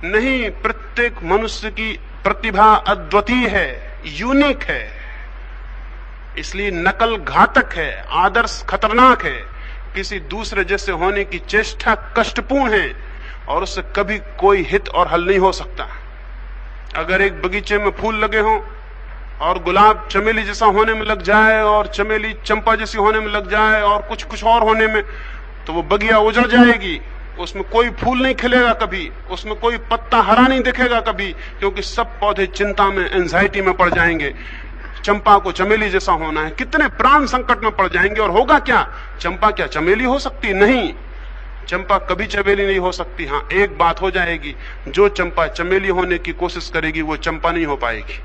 Speaker 1: नहीं। प्रत्येक मनुष्य की प्रतिभा अद्वितीय है, यूनिक है। इसलिए नकल घातक है, आदर्श खतरनाक है, किसी दूसरे जैसे होने की चेष्टा कष्टपूर्ण है और उससे कभी कोई हित और हल नहीं हो सकता। अगर एक बगीचे में फूल लगे हों और गुलाब चमेली जैसा होने में लग जाए और चमेली चंपा जैसी होने में लग जाए और कुछ और होने में, तो वो बगिया उजड़ जाएगी, उसमें कोई फूल नहीं खिलेगा कभी, उसमें कोई पत्ता हरा नहीं दिखेगा कभी, क्योंकि सब पौधे चिंता में, एंजाइटी में पड़ जाएंगे। चंपा को चमेली जैसा होना है, कितने प्राण संकट में पड़ जाएंगे। और होगा क्या? चंपा क्या चमेली हो सकती? नहीं, चंपा कभी चमेली नहीं हो सकती। हां, एक बात हो जाएगी, जो चंपा चमेली होने की कोशिश करेगी वो चंपा नहीं हो पाएगी।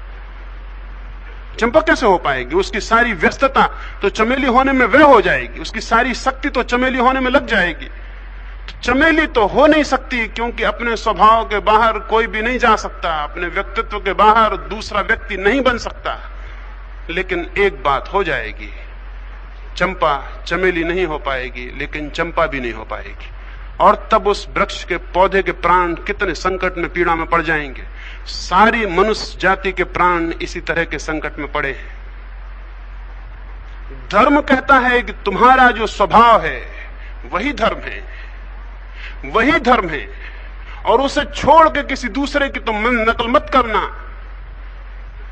Speaker 1: चंपा कैसे हो पाएगी? उसकी सारी व्यस्तता तो चमेली होने में वह हो जाएगी, उसकी सारी शक्ति तो चमेली होने में लग जाएगी। तो चमेली तो हो नहीं सकती, क्योंकि अपने स्वभाव के बाहर कोई भी नहीं जा सकता, अपने व्यक्तित्व के बाहर दूसरा व्यक्ति नहीं बन सकता। लेकिन एक बात हो जाएगी, चंपा चमेली नहीं हो पाएगी, लेकिन चंपा भी नहीं हो पाएगी। और तब उस वृक्ष के, पौधे के प्राण कितने संकट में, पीड़ा में पड़ जाएंगे। सारी मनुष्य जाति के प्राण इसी तरह के संकट में पड़े हैं। धर्म कहता है कि तुम्हारा जो स्वभाव है वही धर्म है, वही धर्म है, और उसे छोड़ के किसी दूसरे की तुम नकल मत करना।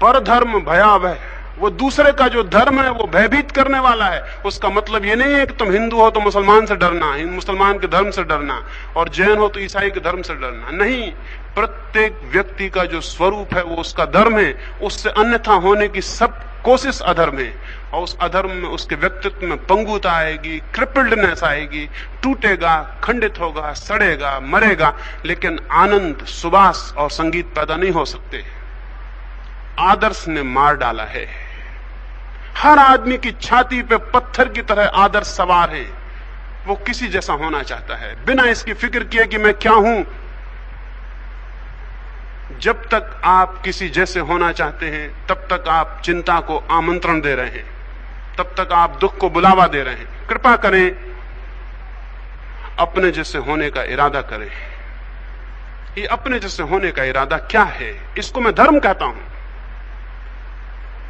Speaker 1: पर धर्म भयावह, वो दूसरे का जो धर्म है वो भयभीत करने वाला है। उसका मतलब ये नहीं है कि तुम हिंदू हो तो मुसलमान से डरना, मुसलमान के धर्म से डरना, और जैन हो तो ईसाई के धर्म से डरना। नहीं, प्रत्येक व्यक्ति का जो स्वरूप है वो उसका धर्म है, उससे अन्यथा होने की सब कोशिश अधर्म है। और उस अधर्म में उसके व्यक्तित्व में पंगुता आएगी, क्रिपल्डनेस आएगी, टूटेगा, खंडित होगा, सड़ेगा, मरेगा, लेकिन आनंद, सुबास और संगीत पैदा नहीं हो सकते। आदर्श ने मार डाला है। हर आदमी की छाती पे पत्थर की तरह आदर्श सवार है। वो किसी जैसा होना चाहता है, बिना इसकी फिक्र किए कि मैं क्या हूं। जब तक आप किसी जैसे होना चाहते हैं, तब तक आप चिंता को आमंत्रण दे रहे हैं, तब तक आप दुख को बुलावा दे रहे हैं। कृपा करें, अपने जैसे होने का इरादा करें। ये अपने जैसे होने का इरादा क्या है? इसको मैं धर्म कहता हूं।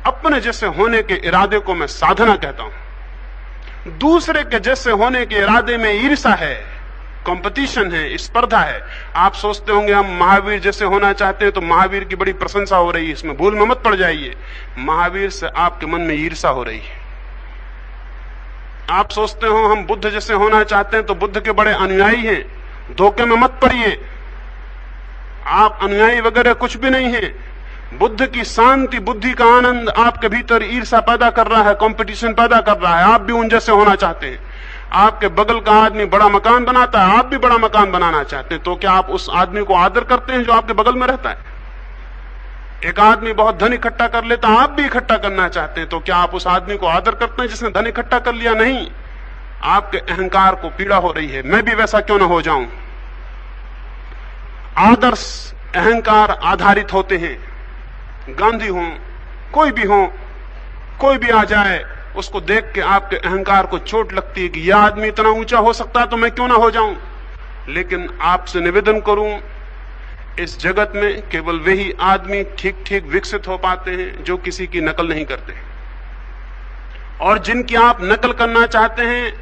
Speaker 1: अपने जैसे होने के इरादे को मैं साधना कहता हूं। दूसरे के जैसे होने के इरादे में ईर्ष्या है, कंपटीशन है, स्पर्धा है। आप सोचते होंगे हम महावीर जैसे होना चाहते हैं तो महावीर की बड़ी प्रशंसा हो रही है, इसमें भूल में मत पड़ जाइए। महावीर से आपके मन में ईर्ष्या हो रही है। आप सोचते हो हम बुद्ध जैसे होना चाहते हैं तो बुद्ध के बड़े अनुयायी हैं, धोखे में मत पड़िए। आप अनुयायी वगैरह कुछ भी नहीं है। बुद्ध की शांति, बुद्धि का आनंद आपके भीतर ईर्ष्या पैदा कर रहा है, कंपटीशन पैदा कर रहा है। आप भी उन जैसे होना चाहते हैं। आपके बगल का आदमी बड़ा मकान बनाता है, आप भी बड़ा मकान बनाना चाहते हैं, तो क्या आप उस आदमी को आदर करते हैं जो आपके बगल में रहता है? एक आदमी बहुत धन इकट्ठा कर लेता, आप भी इकट्ठा करना चाहते हैं, तो क्या आप उस आदमी को आदर करते हैं जिसने धन इकट्ठा कर लिया? नहीं। आपके अहंकार को पीड़ा हो रही है, मैं भी वैसा क्यों ना हो जाऊं। आदर्श अहंकार आधारित होते हैं। गांधी हो, कोई भी हो, कोई भी आ जाए, उसको देख के आपके अहंकार को चोट लगती है कि यह आदमी इतना ऊंचा हो सकता है तो मैं क्यों ना हो जाऊं। लेकिन आपसे निवेदन करूं, इस जगत में केवल वही आदमी ठीक ठीक विकसित हो पाते हैं जो किसी की नकल नहीं करते, और जिनकी आप नकल करना चाहते हैं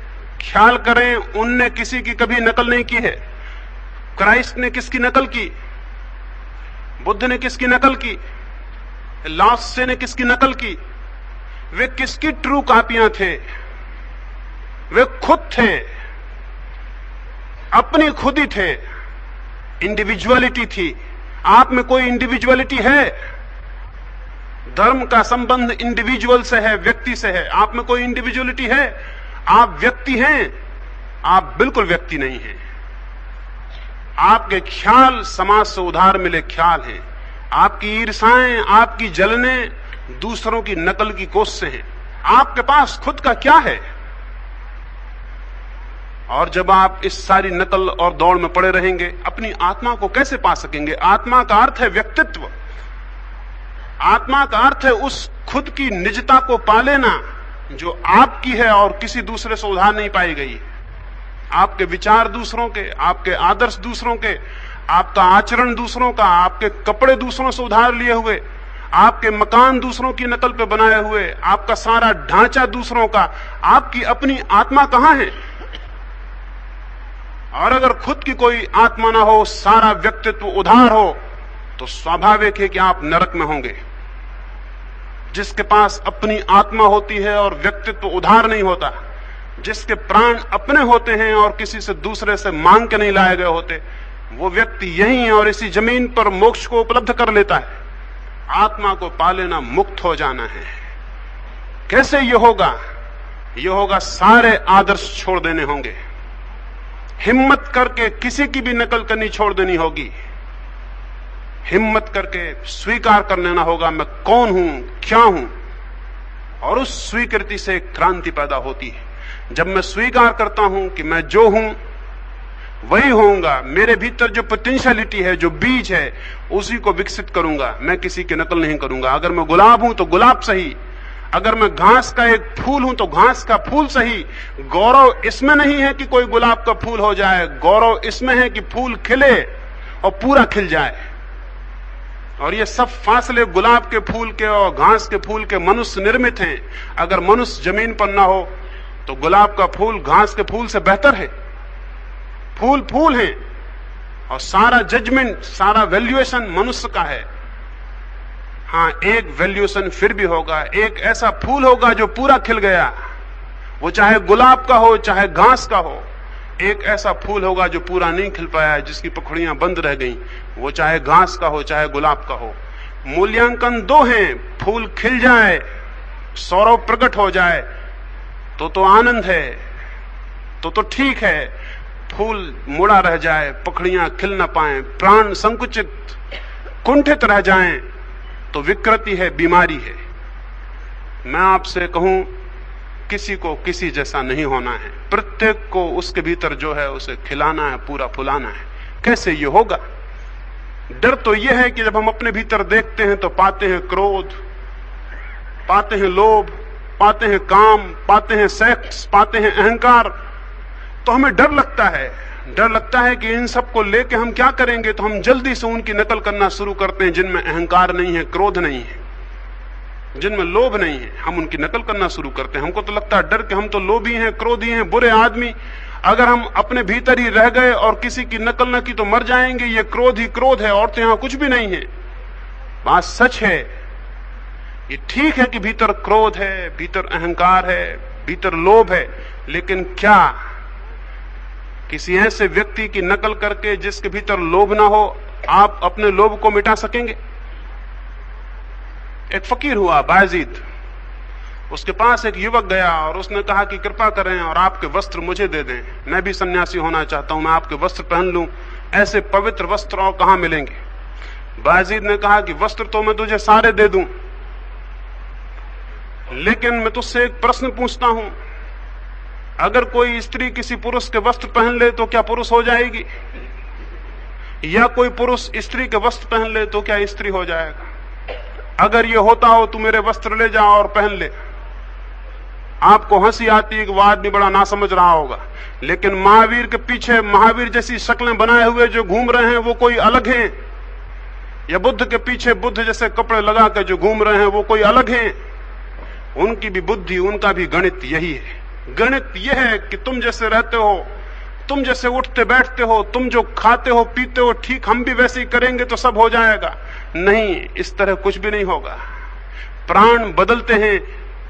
Speaker 1: ख्याल करें, उनने किसी की कभी नकल नहीं की है। क्राइस्ट ने किसकी नकल की? बुद्ध ने किसकी नकल की? लाओ त्से ने किसकी नकल की? वे किसकी ट्रू कॉपियां थे? वे खुद थे, अपनी खुद ही थे। इंडिविजुअलिटी थी। आप में कोई इंडिविजुअलिटी है? धर्म का संबंध इंडिविजुअल से है, व्यक्ति से है। आप में कोई इंडिविजुअलिटी है? आप व्यक्ति हैं? आप बिल्कुल व्यक्ति नहीं हैं। आपके ख्याल समाज से उधार मिले ख्याल हैं। आपकी ईर्षाएं, आपकी जलनें दूसरों की नकल की कोशिशें हैं। आपके पास खुद का क्या है? और जब आप इस सारी नकल और दौड़ में पड़े रहेंगे, अपनी आत्मा को कैसे पा सकेंगे? आत्मा का अर्थ है व्यक्तित्व। आत्मा का अर्थ है उस खुद की निजता को पा लेना जो आपकी है और किसी दूसरे से उधार नहीं पाई गई। आपके विचार दूसरों के, आपके आदर्श दूसरों के, आपका आचरण दूसरों का, आपके कपड़े दूसरों से उधार लिए हुए, आपके मकान दूसरों की नकल पे बनाए हुए, आपका सारा ढांचा दूसरों का। आपकी अपनी आत्मा कहां है? और अगर खुद की कोई आत्मा ना हो, सारा व्यक्तित्व उधार हो, तो स्वाभाविक है कि आप नरक में होंगे। जिसके पास अपनी आत्मा होती है और व्यक्तित्व उधार नहीं होता, जिसके प्राण अपने होते हैं और किसी से दूसरे से मांग के नहीं लाए गए होते, वो व्यक्ति यहीं और इसी जमीन पर मोक्ष को उपलब्ध कर लेता है। आत्मा को पा लेना, मुक्त हो जाना है। कैसे ये होगा? ये होगा सारे आदर्श छोड़ देने होंगे। हिम्मत करके किसी की भी नकल करनी छोड़ देनी होगी। हिम्मत करके स्वीकार कर लेना होगा मैं कौन हूं, क्या हूं। और उस स्वीकृति से क्रांति पैदा होती है। जब मैं स्वीकार करता हूं कि मैं जो हूं वही होऊंगा, मेरे भीतर जो पोटेंशियलिटी है, जो बीज है, उसी को विकसित करूंगा। मैं किसी की नकल नहीं करूंगा। अगर मैं गुलाब हूं तो गुलाब सही, अगर मैं घास का एक फूल हूं तो घास का फूल सही। गौरव इसमें नहीं है कि कोई गुलाब का फूल हो जाए, गौरव इसमें है कि फूल खिले और पूरा खिल जाए। और ये सब फासले गुलाब के फूल के और घास के फूल के मनुष्य निर्मित हैं। अगर मनुष्य जमीन पर ना हो तो गुलाब का फूल घास के फूल से बेहतर है। फूल फूल हैं और सारा जजमेंट, सारा वैल्यूएशन मनुष्य का है। हाँ, एक वैल्यूएशन फिर भी होगा। एक ऐसा फूल होगा जो पूरा खिल गया, वो चाहे गुलाब का हो चाहे घास का हो। एक ऐसा फूल होगा जो पूरा नहीं खिल पाया, जिसकी पखुड़ियां बंद रह गईं, वो चाहे घास का हो चाहे गुलाब का हो। मूल्यांकन दो हैं। फूल खिल जाए, सौरभ प्रकट हो जाए तो आनंद है, तो ठीक है। फूल मुड़ा रह जाए, पखड़ियां खिल न पाए, प्राण संकुचित कुंठित रह जाएं, तो विकृति है, बीमारी है। मैं आपसे कहूं, किसी को किसी जैसा नहीं होना है। प्रत्येक को उसके भीतर जो है उसे खिलाना है, पूरा फुलाना है। कैसे ये होगा? डर तो यह है कि जब हम अपने भीतर देखते हैं तो पाते हैं क्रोध, पाते हैं लोभ, पाते हैं काम, पाते हैं सेक्स, पाते हैं अहंकार, तो हमें डर लगता है। डर लगता है कि इन सब को लेके हम क्या करेंगे, तो हम जल्दी से उनकी नकल करना शुरू करते हैं जिनमें अहंकार नहीं है, क्रोध नहीं है, जिनमें लोभ नहीं है। हम उनकी नकल करना शुरू करते हैं। हमको तो लगता है डर कि हम तो लोभी हैं, क्रोधी हैं, बुरे आदमी। अगर हम अपने भीतर ही रह गए और किसी की नकल न की तो मर जाएंगे। ये क्रोध ही क्रोध है और तो यहां कुछ भी नहीं है। बात सच है। ये ठीक है कि भीतर क्रोध है, भीतर अहंकार है, भीतर लोभ है, लेकिन क्या किसी ऐसे व्यक्ति की नकल करके जिसके भीतर लोभ ना हो आप अपने लोभ को मिटा सकेंगे? एक फकीर हुआ बायजीद, उसके पास एक युवक गया और उसने कहा कि कृपा करें और आपके वस्त्र मुझे दे दें, मैं भी सन्यासी होना चाहता हूं, मैं आपके वस्त्र पहन लूं। ऐसे पवित्र वस्त्र और कहां मिलेंगे? बायजीद ने कहा कि वस्त्र तो मैं तुझे सारे दे दूं, लेकिन मैं तुझसे एक प्रश्न पूछता हूं, अगर कोई स्त्री किसी पुरुष के वस्त्र पहन ले तो क्या पुरुष हो जाएगी? या कोई पुरुष स्त्री के वस्त्र पहन ले तो क्या स्त्री हो जाएगा? अगर ये होता हो तू मेरे वस्त्र ले जा और पहन ले। आपको हंसी आती है कि वो आदमी बड़ा ना समझ रहा होगा, लेकिन महावीर के पीछे महावीर जैसी शक्लें बनाए हुए जो घूम रहे हैं वो कोई अलग हैं, या बुद्ध के पीछे बुद्ध जैसे कपड़े लगा कर जो घूम रहे हैं वो कोई अलग हैं। उनकी भी बुद्धि, उनका भी गणित यही है। गणित यह है कि तुम जैसे रहते हो, तुम जैसे उठते बैठते हो, तुम जो खाते हो पीते हो, ठीक हम भी वैसे ही करेंगे तो सब हो जाएगा। नहीं, इस तरह कुछ भी नहीं होगा। प्राण बदलते हैं,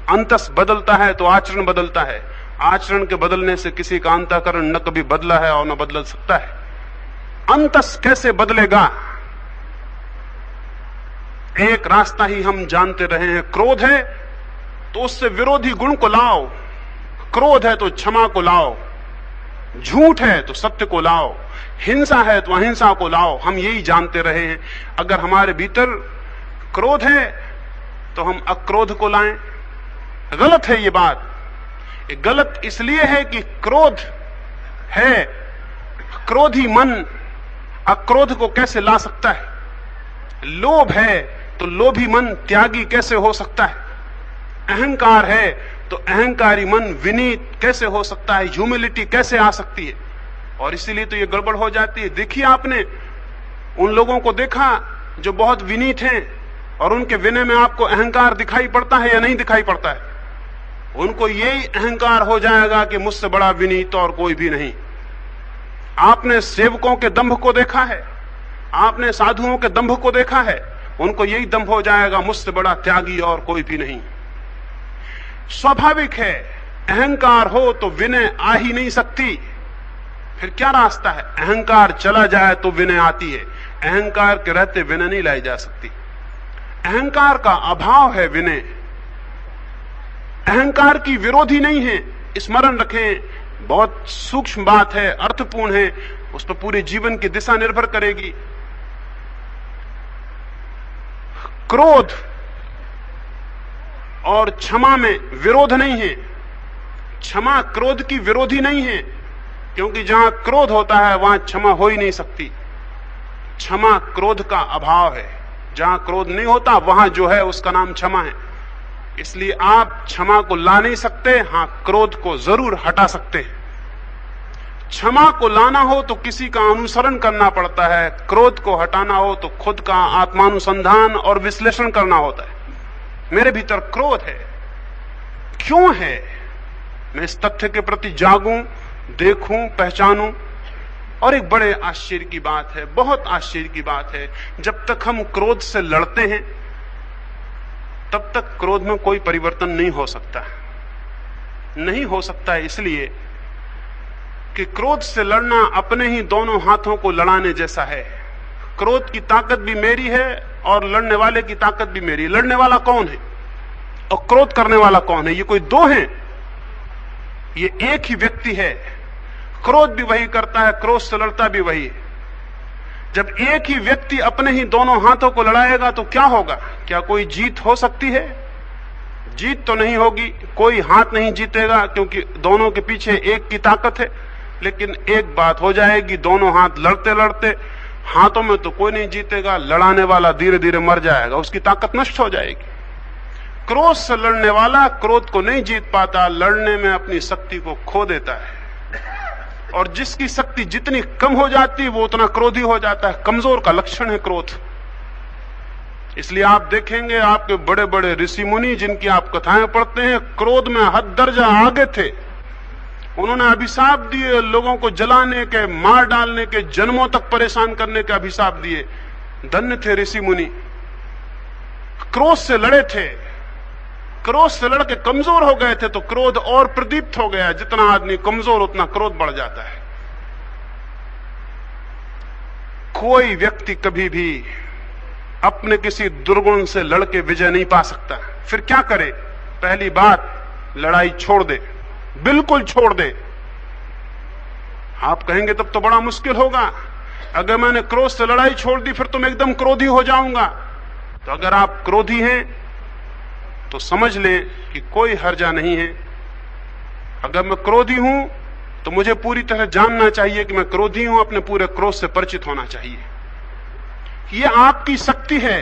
Speaker 1: अंतस बदलता है तो आचरण बदलता है। आचरण के बदलने से किसी का अंतःकरण न कभी बदला है और न बदल सकता है। अंतस कैसे बदलेगा? एक रास्ता ही हम जानते रहे हैं, क्रोध है तो उससे विरोधी गुण को लाओ, क्रोध है तो क्षमा को लाओ, झूठ है तो सत्य को लाओ, हिंसा है तो अहिंसा को लाओ। हम यही जानते रहे हैं। अगर हमारे भीतर क्रोध है तो हम अक्रोध को लाएं। गलत है ये बात। ये गलत इसलिए है कि क्रोध है, क्रोधी मन अक्रोध को कैसे ला सकता है? लोभ है तो लोभी मन त्यागी कैसे हो सकता है? अहंकार है तो अहंकारी मन विनीत कैसे हो सकता है? ह्यूमिलिटी कैसे आ सकती है? और इसीलिए तो ये गड़बड़ हो जाती है। देखिए, आपने उन लोगों को देखा जो बहुत विनीत हैं और उनके विनय में आपको अहंकार दिखाई पड़ता है या नहीं दिखाई पड़ता है? उनको यही अहंकार हो जाएगा कि मुझसे बड़ा विनीत और कोई भी नहीं। आपने सेवकों के दंभ को देखा है, आपने साधुओं के दंभ को देखा है, उनको यही दंभ हो जाएगा, मुझसे बड़ा त्यागी और कोई भी नहीं। स्वाभाविक है, अहंकार हो तो विनय आ ही नहीं सकती। फिर क्या रास्ता है? अहंकार चला जाए तो विनय आती है, अहंकार के रहते विनय नहीं लाई जा सकती। अहंकार का अभाव है विनय। अहंकार की विरोधी नहीं है, स्मरण रखें। बहुत सूक्ष्म बात है, अर्थपूर्ण है, उस पर पूरे जीवन की दिशा निर्भर करेगी। क्रोध और क्षमा में विरोध नहीं है। क्षमा क्रोध की विरोधी नहीं है, क्योंकि जहां क्रोध होता है वहां क्षमा हो ही नहीं सकती। क्षमा क्रोध का अभाव है। जहां क्रोध नहीं होता वहां जो है उसका नाम क्षमा है। इसलिए आप क्षमा को ला नहीं सकते, हां क्रोध को जरूर हटा सकते हैं। क्षमा को लाना हो तो किसी का अनुसरण करना पड़ता है, क्रोध को हटाना हो तो खुद का आत्मानुसंधान और विश्लेषण करना होता है। मेरे भीतर क्रोध है, क्यों है? मैं इस तथ्य के प्रति जागूं, देखूं, पहचानूं। और एक बड़े आश्चर्य की बात है, बहुत आश्चर्य की बात है, जब तक हम क्रोध से लड़ते हैं तब तक क्रोध में कोई परिवर्तन नहीं हो सकता। नहीं हो सकता है इसलिए कि क्रोध से लड़ना अपने ही दोनों हाथों को लड़ाने जैसा है। क्रोध की ताकत भी मेरी है और लड़ने वाले की ताकत भी मेरी है। लड़ने वाला कौन है और क्रोध करने वाला कौन है? ये कोई दो हैं? ये एक ही व्यक्ति है। क्रोध भी वही करता है, क्रोध से लड़ता भी वही है। जब एक ही व्यक्ति अपने ही दोनों हाथों को लड़ाएगा तो क्या होगा? क्या कोई जीत हो सकती है? जीत तो नहीं होगी, कोई हाथ नहीं जीतेगा, क्योंकि दोनों के पीछे एक की ताकत है। लेकिन एक बात हो जाएगी, दोनों हाथ लड़ते लड़ते हाथों में तो कोई नहीं जीतेगा, लड़ाने वाला धीरे धीरे मर जाएगा, उसकी ताकत नष्ट हो जाएगी। क्रोध से लड़ने वाला क्रोध को नहीं जीत पाता, लड़ने में अपनी शक्ति को खो देता है। और जिसकी शक्ति जितनी कम हो जाती है वो उतना क्रोधी हो जाता है। कमजोर का लक्षण है क्रोध। इसलिए आप देखेंगे आपके बड़े बड़े ऋषि मुनि जिनकी आप कथाएं पढ़ते हैं, क्रोध में हद दर्जा आगे थे। उन्होंने अभिशाप दिए, लोगों को जलाने के, मार डालने के, जन्मों तक परेशान करने के अभिशाप दिए। धन्य थे ऋषि मुनि, क्रोध से लड़े थे। क्रोध से लड़के कमजोर हो गए थे तो क्रोध और प्रदीप्त हो गया। जितना आदमी कमजोर उतना क्रोध बढ़ जाता है। कोई व्यक्ति कभी भी अपने किसी दुर्गुण से लड़के विजय नहीं पा सकता। फिर क्या करे? पहली बात, लड़ाई छोड़ दे, बिल्कुल छोड़ दे। आप कहेंगे तब तो बड़ा मुश्किल होगा। अगर मैंने क्रोध से लड़ाई छोड़ दी फिर तो मैं एकदम क्रोधी हो जाऊंगा। तो अगर आप क्रोधी हैं तो समझ लें कि कोई हर्जा नहीं है। अगर मैं क्रोधी हूं तो मुझे पूरी तरह जानना चाहिए कि मैं क्रोधी हूं, अपने पूरे क्रोध से परिचित होना चाहिए। यह आपकी शक्ति है,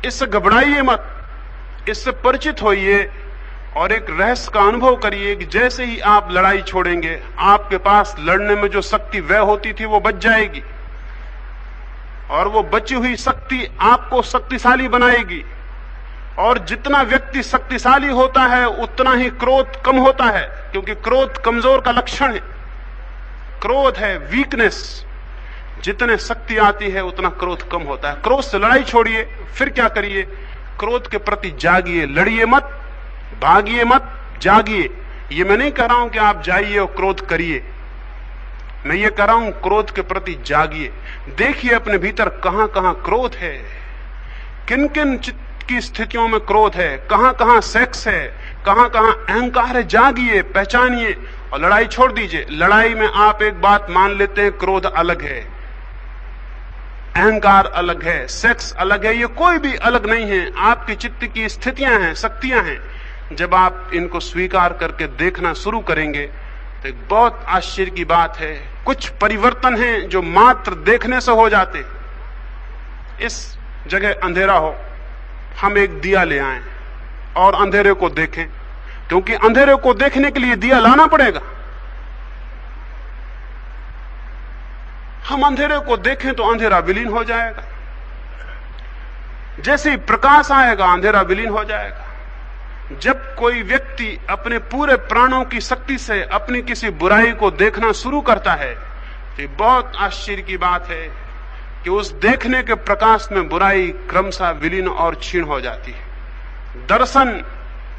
Speaker 1: इससे घबराइए मत, इससे परिचित होइए और एक रहस्य का अनुभव करिए कि जैसे ही आप लड़ाई छोड़ेंगे आपके पास लड़ने में जो शक्ति वह होती थी वो बच जाएगी, और वो बची हुई शक्ति आपको शक्तिशाली बनाएगी। और जितना व्यक्ति शक्तिशाली होता है उतना ही क्रोध कम होता है, क्योंकि क्रोध कमजोर का लक्षण है। क्रोध है वीकनेस। जितने शक्ति आती है उतना क्रोध कम होता है। क्रोध से लड़ाई छोड़िए, फिर क्या करिए? क्रोध के प्रति जागिए, लड़िए मत, भागिए मत, जागिए। ये मैं नहीं कह रहा हूं कि आप जाइए और क्रोध करिए, मैं ये कह रहा हूं क्रोध के प्रति जागिए। देखिए अपने भीतर कहां कहां क्रोध है, किन किन चित्त की स्थितियों में क्रोध है, कहां कहां सेक्स है, कहां कहां अहंकार है। जागिए, पहचानिए और लड़ाई छोड़ दीजिए। लड़ाई में आप एक बात मान लेते हैं, क्रोध अलग है, अहंकार अलग है, सेक्स अलग है। ये कोई भी अलग नहीं है, आपकी चित्त की स्थितियां हैं, शक्तियां हैं। जब आप इनको स्वीकार करके देखना शुरू करेंगे तो एक बहुत आश्चर्य की बात है, कुछ परिवर्तन हैं जो मात्र देखने से हो जाते। इस जगह अंधेरा हो, हम एक दिया ले आएं और अंधेरे को देखें, क्योंकि अंधेरे को देखने के लिए दिया लाना पड़ेगा। हम अंधेरे को देखें तो अंधेरा विलीन हो जाएगा, जैसे ही प्रकाश आएगा अंधेरा विलीन हो जाएगा। जब कोई व्यक्ति अपने पूरे प्राणों की शक्ति से अपनी किसी बुराई को देखना शुरू करता है तो ये बहुत आश्चर्य की बात है कि उस देखने के प्रकाश में बुराई क्रमशः विलीन और क्षीण हो जाती है। दर्शन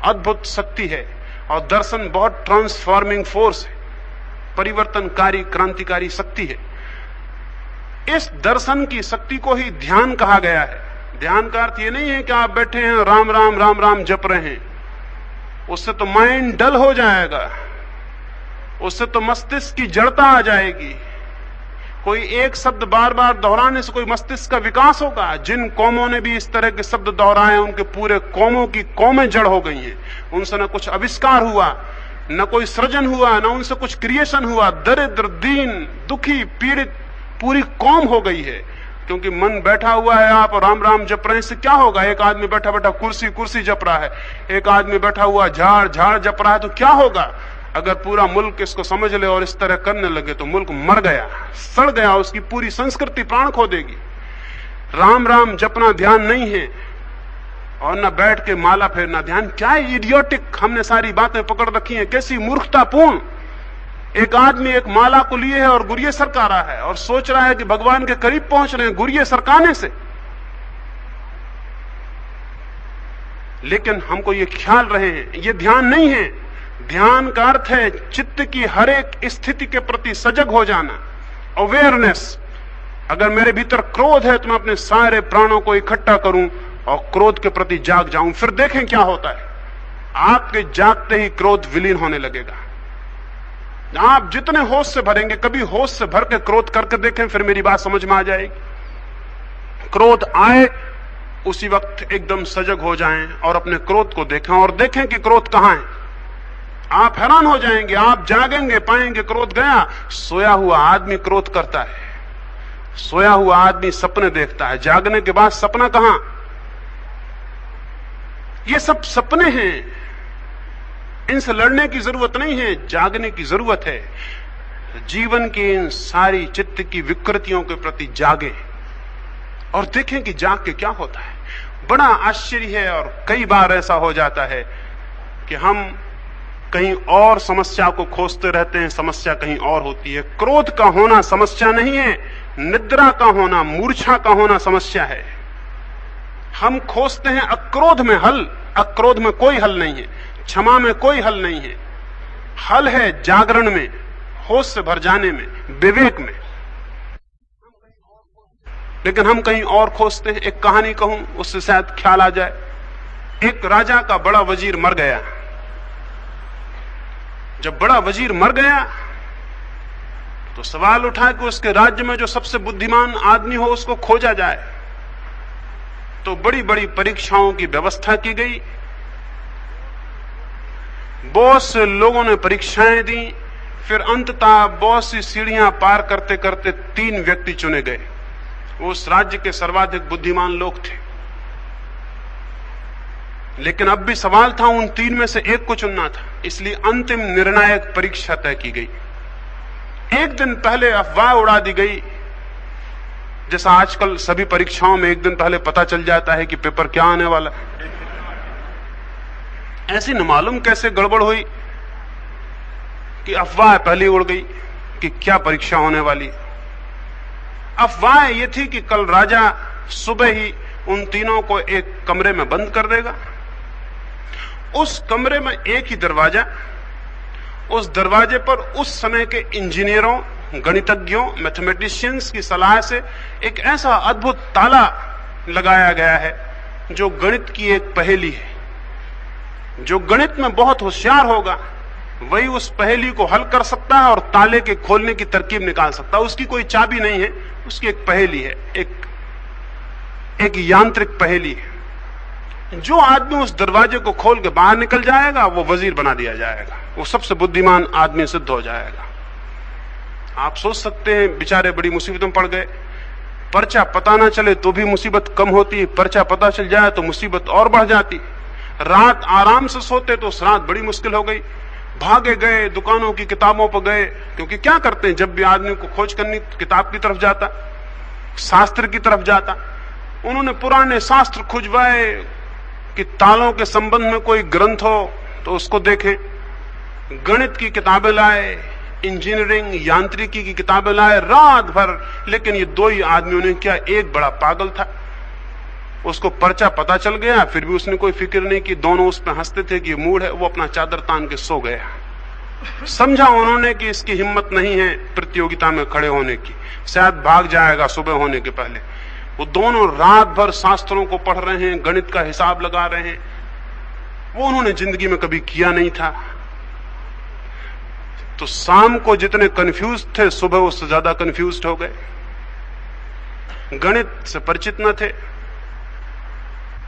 Speaker 1: अद्भुत शक्ति है और दर्शन बहुत ट्रांसफॉर्मिंग फोर्स है, परिवर्तनकारी क्रांतिकारी शक्ति है। इस दर्शन की शक्ति को ही ध्यान कहा गया है। ध्यान का अर्थ ये नहीं है कि आप बैठे हैं राम राम राम राम जप रहे हैं, उससे तो माइंड डल हो जाएगा, उससे तो मस्तिष्क की जड़ता आ जाएगी। कोई एक शब्द बार बार दोहराने से कोई मस्तिष्क का विकास होगा? जिन कौमों ने भी इस तरह के शब्द दोहराए उनके पूरे कौमों की कौमें जड़ हो गई हैं। उनसे न कुछ आविष्कार हुआ, न कोई सृजन हुआ, न उनसे कुछ क्रिएशन हुआ। दरिद्र, दीन, दुखी, पीड़ित पूरी कौम हो गई है, क्योंकि मन बैठा हुआ है। आप राम राम जप रहे हैं, इससे क्या होगा? एक आदमी बैठा बैठा कुर्सी कुर्सी जप रहा है, एक आदमी बैठा हुआ झाड़ झाड़ जप रहा है, तो क्या होगा? अगर पूरा मुल्क इसको समझ ले और इस तरह करने लगे तो मुल्क मर गया, सड़ गया, उसकी पूरी संस्कृति प्राण खो देगी। राम राम जपना ध्यान नहीं है, और न बैठ के माला फेरना ध्यान। क्या इडियोटिक हमने सारी बातें पकड़ रखी हैं, कैसी मूर्खतापूर्ण। एक आदमी एक माला को लिए है और गुरिये सरका रहा है और सोच रहा है कि भगवान के करीब पहुंच रहे हैं गुरिये सरकाने से। लेकिन हमको ये ख्याल रहे हैं, ये ध्यान नहीं है। ध्यान का अर्थ है चित्त की हर एक स्थिति के प्रति सजग हो जाना, अवेयरनेस। अगर मेरे भीतर क्रोध है तो मैं अपने सारे प्राणों को इकट्ठा करूं और क्रोध के प्रति जाग जाऊं, फिर देखें क्या होता है। आपके जागते ही क्रोध विलीन होने लगेगा। आप जितने होश से भरेंगे, कभी होश से भर के क्रोध करके देखें, फिर मेरी बात समझ में आ जाएगी। क्रोध आए उसी वक्त एकदम सजग हो जाएं और अपने क्रोध को देखें और देखें कि क्रोध कहां है। आप हैरान हो जाएंगे, आप जागेंगे, पाएंगे क्रोध गया। सोया हुआ आदमी क्रोध करता है, सोया हुआ आदमी सपने देखता है, जागने के बाद सपना कहां? ये सब सपने हैं, इनसे लड़ने की जरूरत नहीं है, जागने की जरूरत है। जीवन की इन सारी चित्त की विकृतियों के प्रति जागे और देखें कि जाग के क्या होता है। बड़ा आश्चर्य है, और कई बार ऐसा हो जाता है कि हम कहीं और समस्या को खोजते रहते हैं, समस्या कहीं और होती है। क्रोध का होना समस्या नहीं है, निद्रा का होना, मूर्छा का होना समस्या है। हम खोजते हैं अक्रोध में हल, अक्रोध में कोई हल नहीं है, क्षमा में कोई हल नहीं है। हल है जागरण में, होश से भर जाने में, विवेक में। लेकिन हम कहीं और खोजते हैं। एक कहानी कहूं, उससे शायद ख्याल आ जाए। एक राजा का बड़ा वजीर मर गया। जब बड़ा वजीर मर गया तो सवाल उठा कि उसके राज्य में जो सबसे बुद्धिमान आदमी हो उसको खोजा जाए। तो बड़ी बड़ी परीक्षाओं की व्यवस्था की गई, बहुत से लोगों ने परीक्षाएं दी। फिर अंततः बहुत सी सीढ़ियां पार करते करते 3 व्यक्ति चुने गए। वो उस राज्य के सर्वाधिक बुद्धिमान लोग थे। लेकिन अब भी सवाल था, उन 3 में से एक को चुनना था, इसलिए अंतिम निर्णायक परीक्षा तय की गई। एक दिन पहले अफवाह उड़ा दी गई, जैसा आजकल सभी परीक्षाओं में एक दिन पहले पता चल जाता है कि पेपर क्या आने वाला है। ऐसी न मालूम कैसे गड़बड़ हुई कि अफवाह पहले उड़ गई कि क्या परीक्षा होने वाली। अफवाह ये थी कि कल राजा सुबह ही उन तीनों को एक कमरे में बंद कर देगा। उस कमरे में एक ही दरवाजा, उस दरवाजे पर उस समय के इंजीनियरों, गणितज्ञों, मैथमेटिशियंस की सलाह से एक ऐसा अद्भुत ताला लगाया गया है जो गणित की एक पहेली है। जो गणित में बहुत होशियार होगा वही उस पहेली को हल कर सकता है और ताले के खोलने की तरकीब निकाल सकता है। उसकी कोई चाबी नहीं है, उसकी एक पहेली है, एक यांत्रिक पहेली है। जो आदमी उस दरवाजे को खोल के बाहर निकल जाएगा वो वजीर बना दिया जाएगा, वो सबसे बुद्धिमान आदमी सिद्ध हो जाएगा। आप सोच सकते हैं बेचारे बड़ी मुसीबत में पड़ गए। पर्चा पता ना चले तो भी मुसीबत कम होती है, पर्चा पता चल जाए तो मुसीबत और बढ़ जाती। रात आराम से सोते तो उस रात बड़ी मुश्किल हो गई। भागे गए, दुकानों की किताबों पर गए, क्योंकि क्या करते हैं जब भी आदमी को खोज करनी, किताब की तरफ जाता, शास्त्र की तरफ जाता। उन्होंने पुराने शास्त्र खुजवाए कि तालों के संबंध में कोई ग्रंथ हो तो उसको देखें। गणित की किताबें लाए, इंजीनियरिंग, यांत्रिकी की किताबें लाए, रात भर। लेकिन ये दो ही आदमियों ने किया। एक बड़ा पागल था, उसको पर्चा पता चल गया, फिर भी उसने कोई फिक्र नहीं की। दोनों उस पर हंसते थे कि मूड है, वो अपना चादर तान के सो गया। समझा उन्होंने कि इसकी हिम्मत नहीं है प्रतियोगिता में खड़े होने की, शायद भाग जाएगा सुबह होने के पहले। वो दोनों रात भर शास्त्रों को पढ़ रहे हैं, गणित का हिसाब लगा रहे हैं। वो उन्होंने जिंदगी में कभी किया नहीं था। तो शाम को जितने कंफ्यूज थे, सुबह उससे ज्यादा कंफ्यूज हो गए। गणित से परिचित न थे,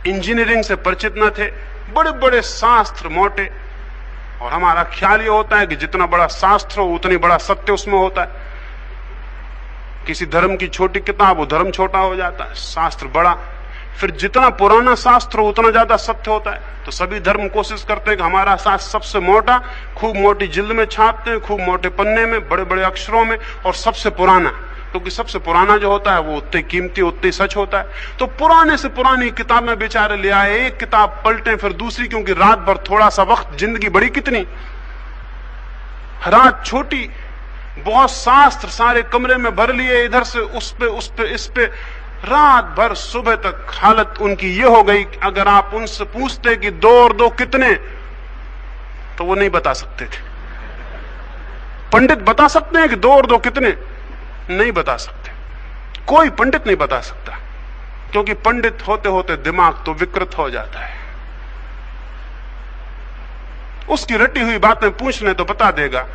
Speaker 1: इंजीनियरिंग से परिचित न थे, बड़े बड़े शास्त्र मोटे। और हमारा ख्याल ये होता है कि जितना बड़ा शास्त्र हो उतनी बड़ा सत्य उसमें होता है। किसी धर्म की छोटी किताब, वो धर्म छोटा हो जाता है, शास्त्र बड़ा। फिर जितना पुराना शास्त्र हो उतना ज्यादा सत्य होता है। तो सभी धर्म कोशिश करते हैं कि हमारा शास्त्र सबसे मोटा, खूब मोटी जिल्द में छापते हैं, खूब मोटे पन्ने में, बड़े बड़े अक्षरों में, और सबसे पुराना, क्योंकि सबसे पुराना जो होता है वो उतने कीमती, उतने सच होता है। तो पुराने से पुरानी किताबें बेचारे ले आए, एक किताब पलटे फिर दूसरी, क्योंकि रात भर थोड़ा सा वक्त, जिंदगी बड़ी कितनी, रात छोटी, बहुत शास्त्र सारे कमरे में भर लिए, इधर से उस पे इस पे, रात भर। सुबह तक हालत उनकी ये हो गई, अगर आप उनसे पूछते कि 2 और 2 कितने, तो वो नहीं बता सकते थे। पंडित बता सकते हैं कि 2 और 2 कितने, नहीं बता सकते। कोई पंडित नहीं बता सकता, क्योंकि पंडित होते होते दिमाग तो विकृत हो जाता है। उसकी रटी हुई बातें पूछ लें तो बता देगा,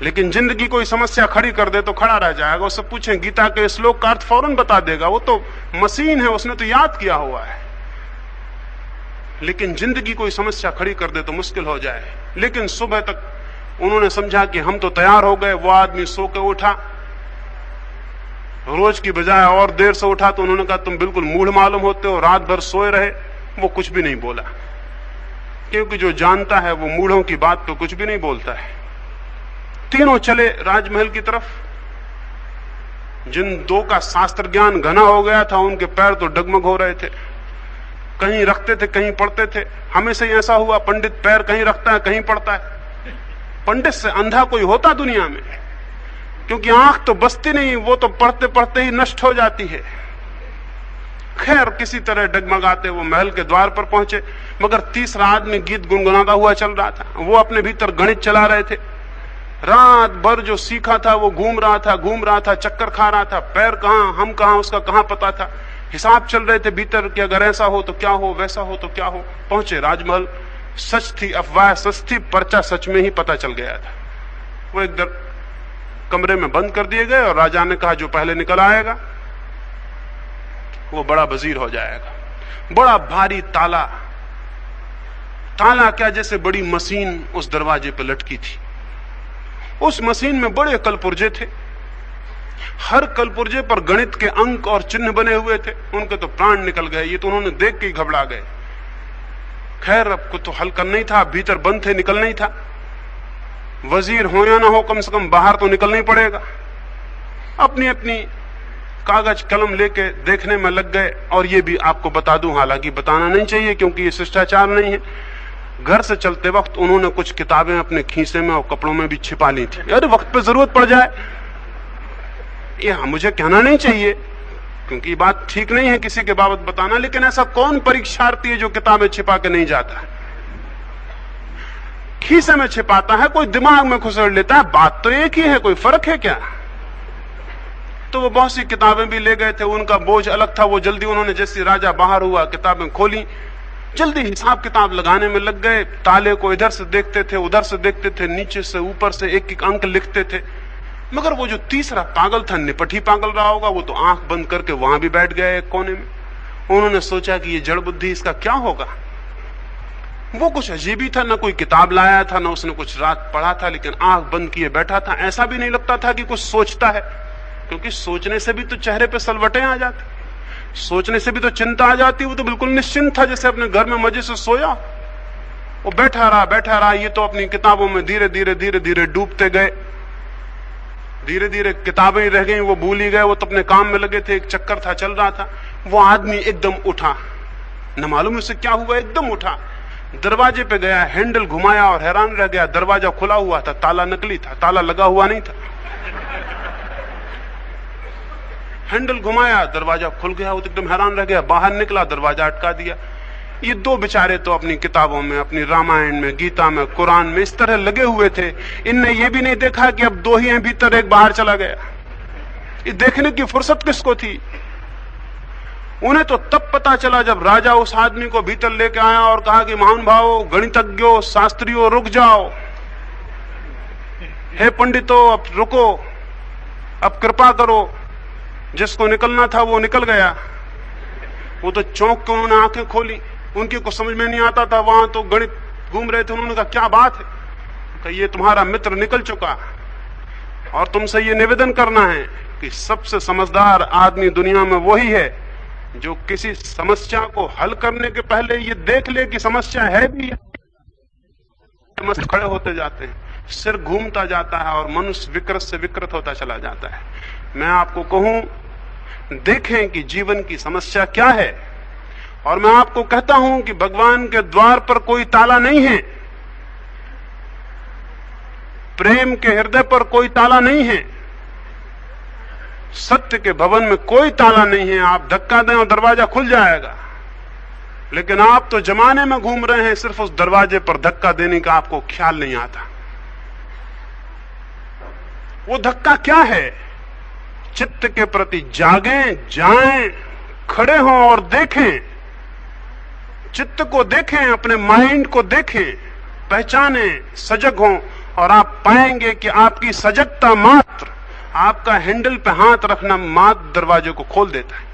Speaker 1: लेकिन जिंदगी कोई समस्या खड़ी कर दे तो खड़ा रह जाएगा। उससे पूछें गीता के श्लोक का अर्थ, फौरन बता देगा। वो तो मशीन है, उसने तो याद किया हुआ है। लेकिन जिंदगी कोई समस्या खड़ी कर दे तो मुश्किल हो जाए। लेकिन सुबह तक उन्होंने समझा कि हम तो तैयार हो गए। वो आदमी सो के उठा, रोज की बजाय और देर से उठा, तो उन्होंने कहा तुम बिल्कुल मूढ़ मालूम होते हो, रात भर सोए रहे। वो कुछ भी नहीं बोला, क्योंकि जो जानता है वो मूढ़ों की बात तो कुछ भी नहीं बोलता है। तीनों चले राजमहल की तरफ। जिन 2 का शास्त्र ज्ञान घना हो गया था, उनके पैर तो डगमग हो रहे थे। कहीं रखते थे, कहीं पढ़ते थे। हमेशा ही ऐसा हुआ, पंडित पैर कहीं रखता है, कहीं पढ़ता है। पंडित से अंधा कोई होता दुनिया में? क्योंकि आंख तो बसती नहीं, वो तो पढ़ते पढ़ते ही नष्ट हो जाती है। खैर, किसी तरह डगमगाते वो महल के द्वार पर पहुंचे। मगर तीसरा आदमी गीत गुनगुनाता हुआ चल रहा था। वो अपने भीतर गणित चला रहे थे। रात भर जो सीखा था वो घूम रहा था, चक्कर खा रहा था। पैर कहां, हम कहां, उसका कहां पता था। हिसाब चल रहे थे भीतर कि अगर ऐसा हो तो क्या हो, वैसा हो तो क्या हो। पहुंचे राजमहल। सच थी अफवाह, सच थी, पर्चा सच में ही पता चल गया था। वो एक कमरे में बंद कर दिए गए और राजा ने कहा जो पहले निकल आएगा वो बड़ा वजीर हो जाएगा। बड़ा भारी ताला क्या, जैसे बड़ी मशीन उस दरवाजे पर लटकी थी। उस मशीन में बड़े कलपुर्जे थे। हर कलपुर्जे पर गणित के अंक और चिन्ह बने हुए थे। उनके तो प्राण निकल गए। ये तो उन्होंने देख के ही घबरा गए। खैर, अब को तो हल करना ही था, भीतर बंद थे, निकलना ही था। वजीर हो या ना हो, कम से कम बाहर तो निकलना ही पड़ेगा। अपनी अपनी कागज कलम लेके देखने में लग गए। और ये भी आपको बता दूं, हालांकि बताना नहीं चाहिए क्योंकि ये शिष्टाचार नहीं है, घर से चलते वक्त उन्होंने कुछ किताबें अपने खीसे में और कपड़ों में भी छिपा ली थी। अरे वक्त पे जरूरत पड़ जाए, ये मुझे कहना नहीं चाहिए क्योंकि ये बात ठीक नहीं है किसी के बाबत बताना, लेकिन ऐसा कौन परीक्षार्थी है जो किताबें छिपा के नहीं जाता? खीसे में छिपाता है, कोई दिमाग में खुसड़ लेता है, बात तो एक ही है, कोई फर्क है क्या? तो वो बहुत सी किताबें भी ले गए थे, उनका बोझ अलग था। वो जल्दी उन्होंने जैसे राजा बाहर हुआ किताबें खोली, जल्दी हिसाब किताब लगाने में लग गए। ताले को इधर से देखते थे, उधर से देखते थे, नीचे से ऊपर से एक एक अंक लिखते थे। मगर वो जो तीसरा पागल था, निपट ही पागल रहा होगा, वो तो आंख बंद करके वहां भी बैठ गया एक कोने में। उन्होंने सोचा कि ये जड़ बुद्धि, इसका क्या होगा? वो कुछ अजीब ही था, ना कोई किताब लाया था, ना उसने कुछ रात पढ़ा था, लेकिन आंख बंद किए बैठा था। ऐसा भी नहीं लगता था कि कुछ सोचता है, क्योंकि सोचने से भी तो चेहरे पे सलवटें आ जाती, सोचने से भी तो चिंता आ जाती। वो तो बिल्कुल निश्चिंत था, जैसे अपने घर में मजे से सोया। वो बैठा रहा। ये तो अपनी किताबों में धीरे धीरे डूबते गए। धीरे धीरे किताबें ही रह गई, वो भूल ही गए, वो तो अपने काम में लगे थे। एक चक्कर था, चल रहा था। वो आदमी एकदम उठा, न मालूम उसे क्या हुआ, एकदम उठा, दरवाजे पे गया, हैंडल घुमाया और हैरान रह गया। दरवाजा खुला हुआ था, ताला नकली था, ताला लगा हुआ नहीं था। हैंडल घुमाया, दरवाजा खुल गया। वो एकदम हैरान रह गया, बाहर निकला, दरवाजा अटका दिया। ये दो बेचारे तो अपनी किताबों में, अपनी रामायण में, गीता में, कुरान में इस तरह लगे हुए थे, इनने ये भी नहीं देखा कि अब दो ही हैं भीतर, एक बाहर चला गया। ये देखने की फुर्सत किसको थी? उन्हें तो तब पता चला जब राजा उस आदमी को भीतर लेके आया और कहा कि महानुभावों, गणितज्ञों, शास्त्रियों, रुक जाओ। हे पंडितों, अब रुको, अब कृपा करो। जिसको निकलना था वो निकल गया। वो तो चौंक के उन्होंने आंखें खोली, उनकी कुछ समझ में नहीं आता था। वहां तो गणित घूम रहे थे। उन्होंने कहा क्या बात है? कहा ये तुम्हारा मित्र निकल चुका और तुमसे ये निवेदन करना है कि सबसे समझदार आदमी दुनिया में वही है जो किसी समस्या को हल करने के पहले ये देख ले कि समस्या है भी। मस्त खड़े होते जाते हैं, सिर घूमता जाता है और मनुष्य विकृत से विकृत होता चला जाता है। मैं आपको कहूं, देखें कि जीवन की समस्या क्या है। और मैं आपको कहता हूं कि भगवान के द्वार पर कोई ताला नहीं है, प्रेम के हृदय पर कोई ताला नहीं है, सत्य के भवन में कोई ताला नहीं है। आप धक्का दें और दरवाजा खुल जाएगा, लेकिन आप तो जमाने में घूम रहे हैं, सिर्फ उस दरवाजे पर धक्का देने का आपको ख्याल नहीं आता। वो धक्का क्या है? चित्त के प्रति जागें, जाएं, खड़े हों और देखें, चित्त को देखें, अपने माइंड को देखें, पहचानें, सजग हों, और आप पाएंगे कि आपकी सजगता मात्र, आपका हैंडल पे हाथ रखना मात्र दरवाजे को खोल देता है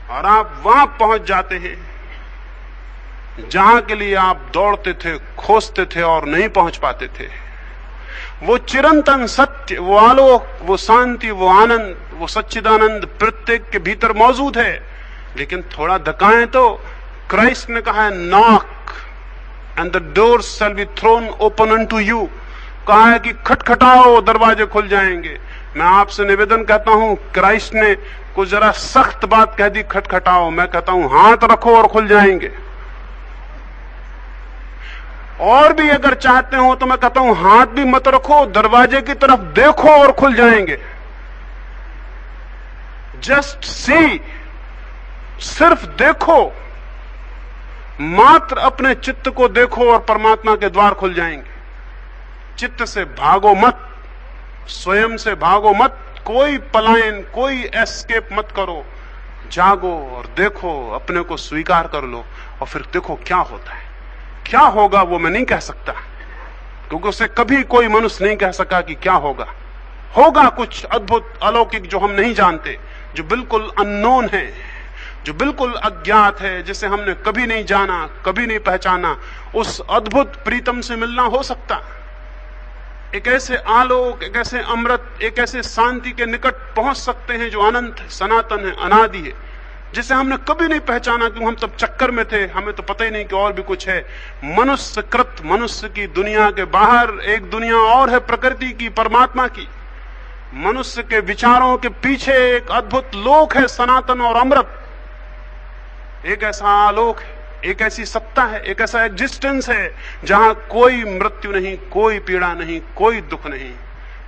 Speaker 1: और आप वहां पहुंच जाते हैं जहां के लिए आप दौड़ते थे, खोजते थे और नहीं पहुंच पाते थे। वो चिरंतन सत्य, वो आलोक, वो शांति, वो आनंद, वो सच्चिदानंद प्रत्येक के भीतर मौजूद है। लेकिन थोड़ा धक्काएं तो क्राइस्ट ने कहा है, knock and the doors shall be thrown open unto you. कहा है कि खटखटाओ, दरवाजे खुल जाएंगे। मैं आपसे निवेदन कहता हूं, क्राइस्ट ने कुछ जरा सख्त बात कह दी, खटखटाओ। मैं कहता हूं हाथ रखो और खुल जाएंगे। और भी अगर चाहते हो तो मैं कहता हूं हाथ भी मत रखो, दरवाजे की तरफ देखो और खुल जाएंगे। जस्ट सी, सिर्फ देखो, मात्र अपने चित्त को देखो और परमात्मा के द्वार खुल जाएंगे। चित्त से भागो मत, स्वयं से भागो मत, कोई पलायन, कोई एस्केप मत करो। जागो और देखो, अपने को स्वीकार कर लो और फिर देखो क्या होता है। क्या होगा वो मैं नहीं कह सकता, क्योंकि उसे कभी कोई मनुष्य नहीं कह सका कि क्या होगा। होगा कुछ अद्भुत अलौकिक जो हम नहीं जानते, जो बिल्कुल अननोन है, जो बिल्कुल अज्ञात है, जिसे हमने कभी नहीं जाना, कभी नहीं पहचाना। उस अद्भुत प्रीतम से मिलना हो सकता। एक ऐसे आलोक, एक ऐसे अमृत, एक ऐसे शांति के निकट पहुंच सकते हैं जो अनंत है, सनातन है, अनादि है, जिसे हमने कभी नहीं पहचाना, क्योंकि हम तब चक्कर में थे, हमें तो पता ही नहीं कि और भी कुछ है। मनुष्यकृत, मनुष्य की दुनिया के बाहर एक दुनिया और है, प्रकृति की, परमात्मा की। मनुष्य के विचारों के पीछे एक अद्भुत लोक है, सनातन और अमृत। एक ऐसा आलोक है एक ऐसी सत्ता है, एक ऐसा एग्जिस्टेंस है जहां कोई मृत्यु नहीं, कोई पीड़ा नहीं, कोई दुख नहीं,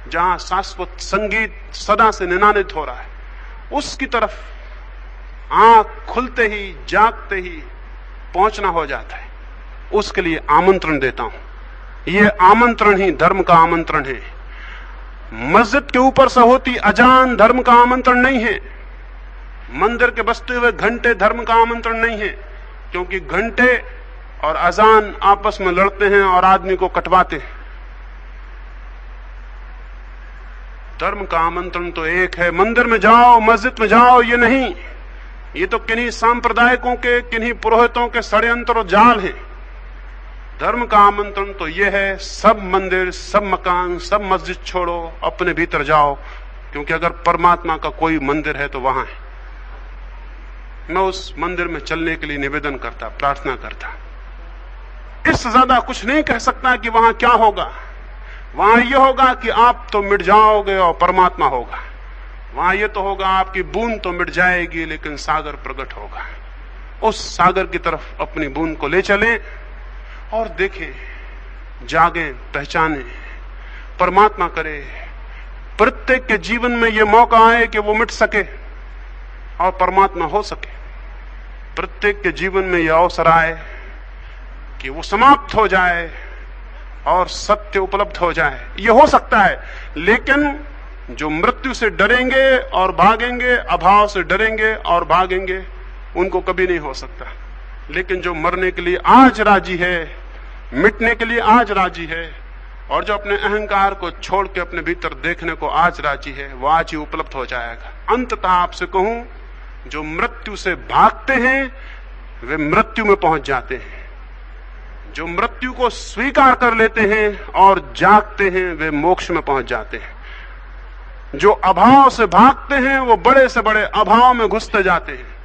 Speaker 1: जहां शाश्वत संगीत सदा से निनादित हो रहा है। उसकी तरफ आंख खुलते ही, जागते ही पहुंचना हो जाता है। उसके लिए आमंत्रण देता हूं। यह आमंत्रण ही धर्म का आमंत्रण है। मस्जिद के ऊपर से होती अजान धर्म का आमंत्रण नहीं है। मंदिर के बजते हुए घंटे धर्म का आमंत्रण नहीं है, क्योंकि घंटे और अजान आपस में लड़ते हैं और आदमी को कटवाते हैं। धर्म का आमंत्रण तो एक है, मंदिर में जाओ, मस्जिद में जाओ, ये नहीं। ये तो किन्हीं सांप्रदायिकों के, किन्हीं पुरोहितों के षड्यंत्र और जाल हैं। धर्म का आमंत्रण तो यह है, सब मंदिर, सब मकान, सब मस्जिद छोड़ो, अपने भीतर जाओ, क्योंकि अगर परमात्मा का कोई मंदिर है तो वहां है। मैं उस मंदिर में चलने के लिए निवेदन करता, प्रार्थना करता। इससे ज्यादा कुछ नहीं कह सकता कि वहां क्या होगा। वहां यह होगा कि आप तो मिट जाओगे और परमात्मा होगा। वहां यह तो होगा, आपकी बूंद तो मिट जाएगी लेकिन सागर प्रकट होगा। उस सागर की तरफ अपनी बूंद को ले चलें और देखें, जागें, पहचानें, परमात्मा करे। प्रत्येक के जीवन में यह मौका आए कि वो मिट सके और परमात्मा हो सके। प्रत्येक के जीवन में यह अवसर आए कि वो समाप्त हो जाए और सत्य उपलब्ध हो जाए। यह हो सकता है, लेकिन जो मृत्यु से डरेंगे और भागेंगे, अभाव से डरेंगे और भागेंगे, उनको कभी नहीं हो सकता। लेकिन जो मरने के लिए आज राजी है, मिटने के लिए आज राजी है, और जो अपने अहंकार को छोड़ के अपने भीतर देखने को आज राजी है, वो आज ही उपलब्ध हो जाएगा। अंततः आपसे कहूं, जो मृत्यु से भागते हैं वे मृत्यु में पहुंच जाते हैं। जो मृत्यु को स्वीकार कर लेते हैं और जागते हैं वे मोक्ष में पहुंच जाते हैं। जो अभाव से भागते हैं वो बड़े से बड़े अभाव में घुसते जाते हैं।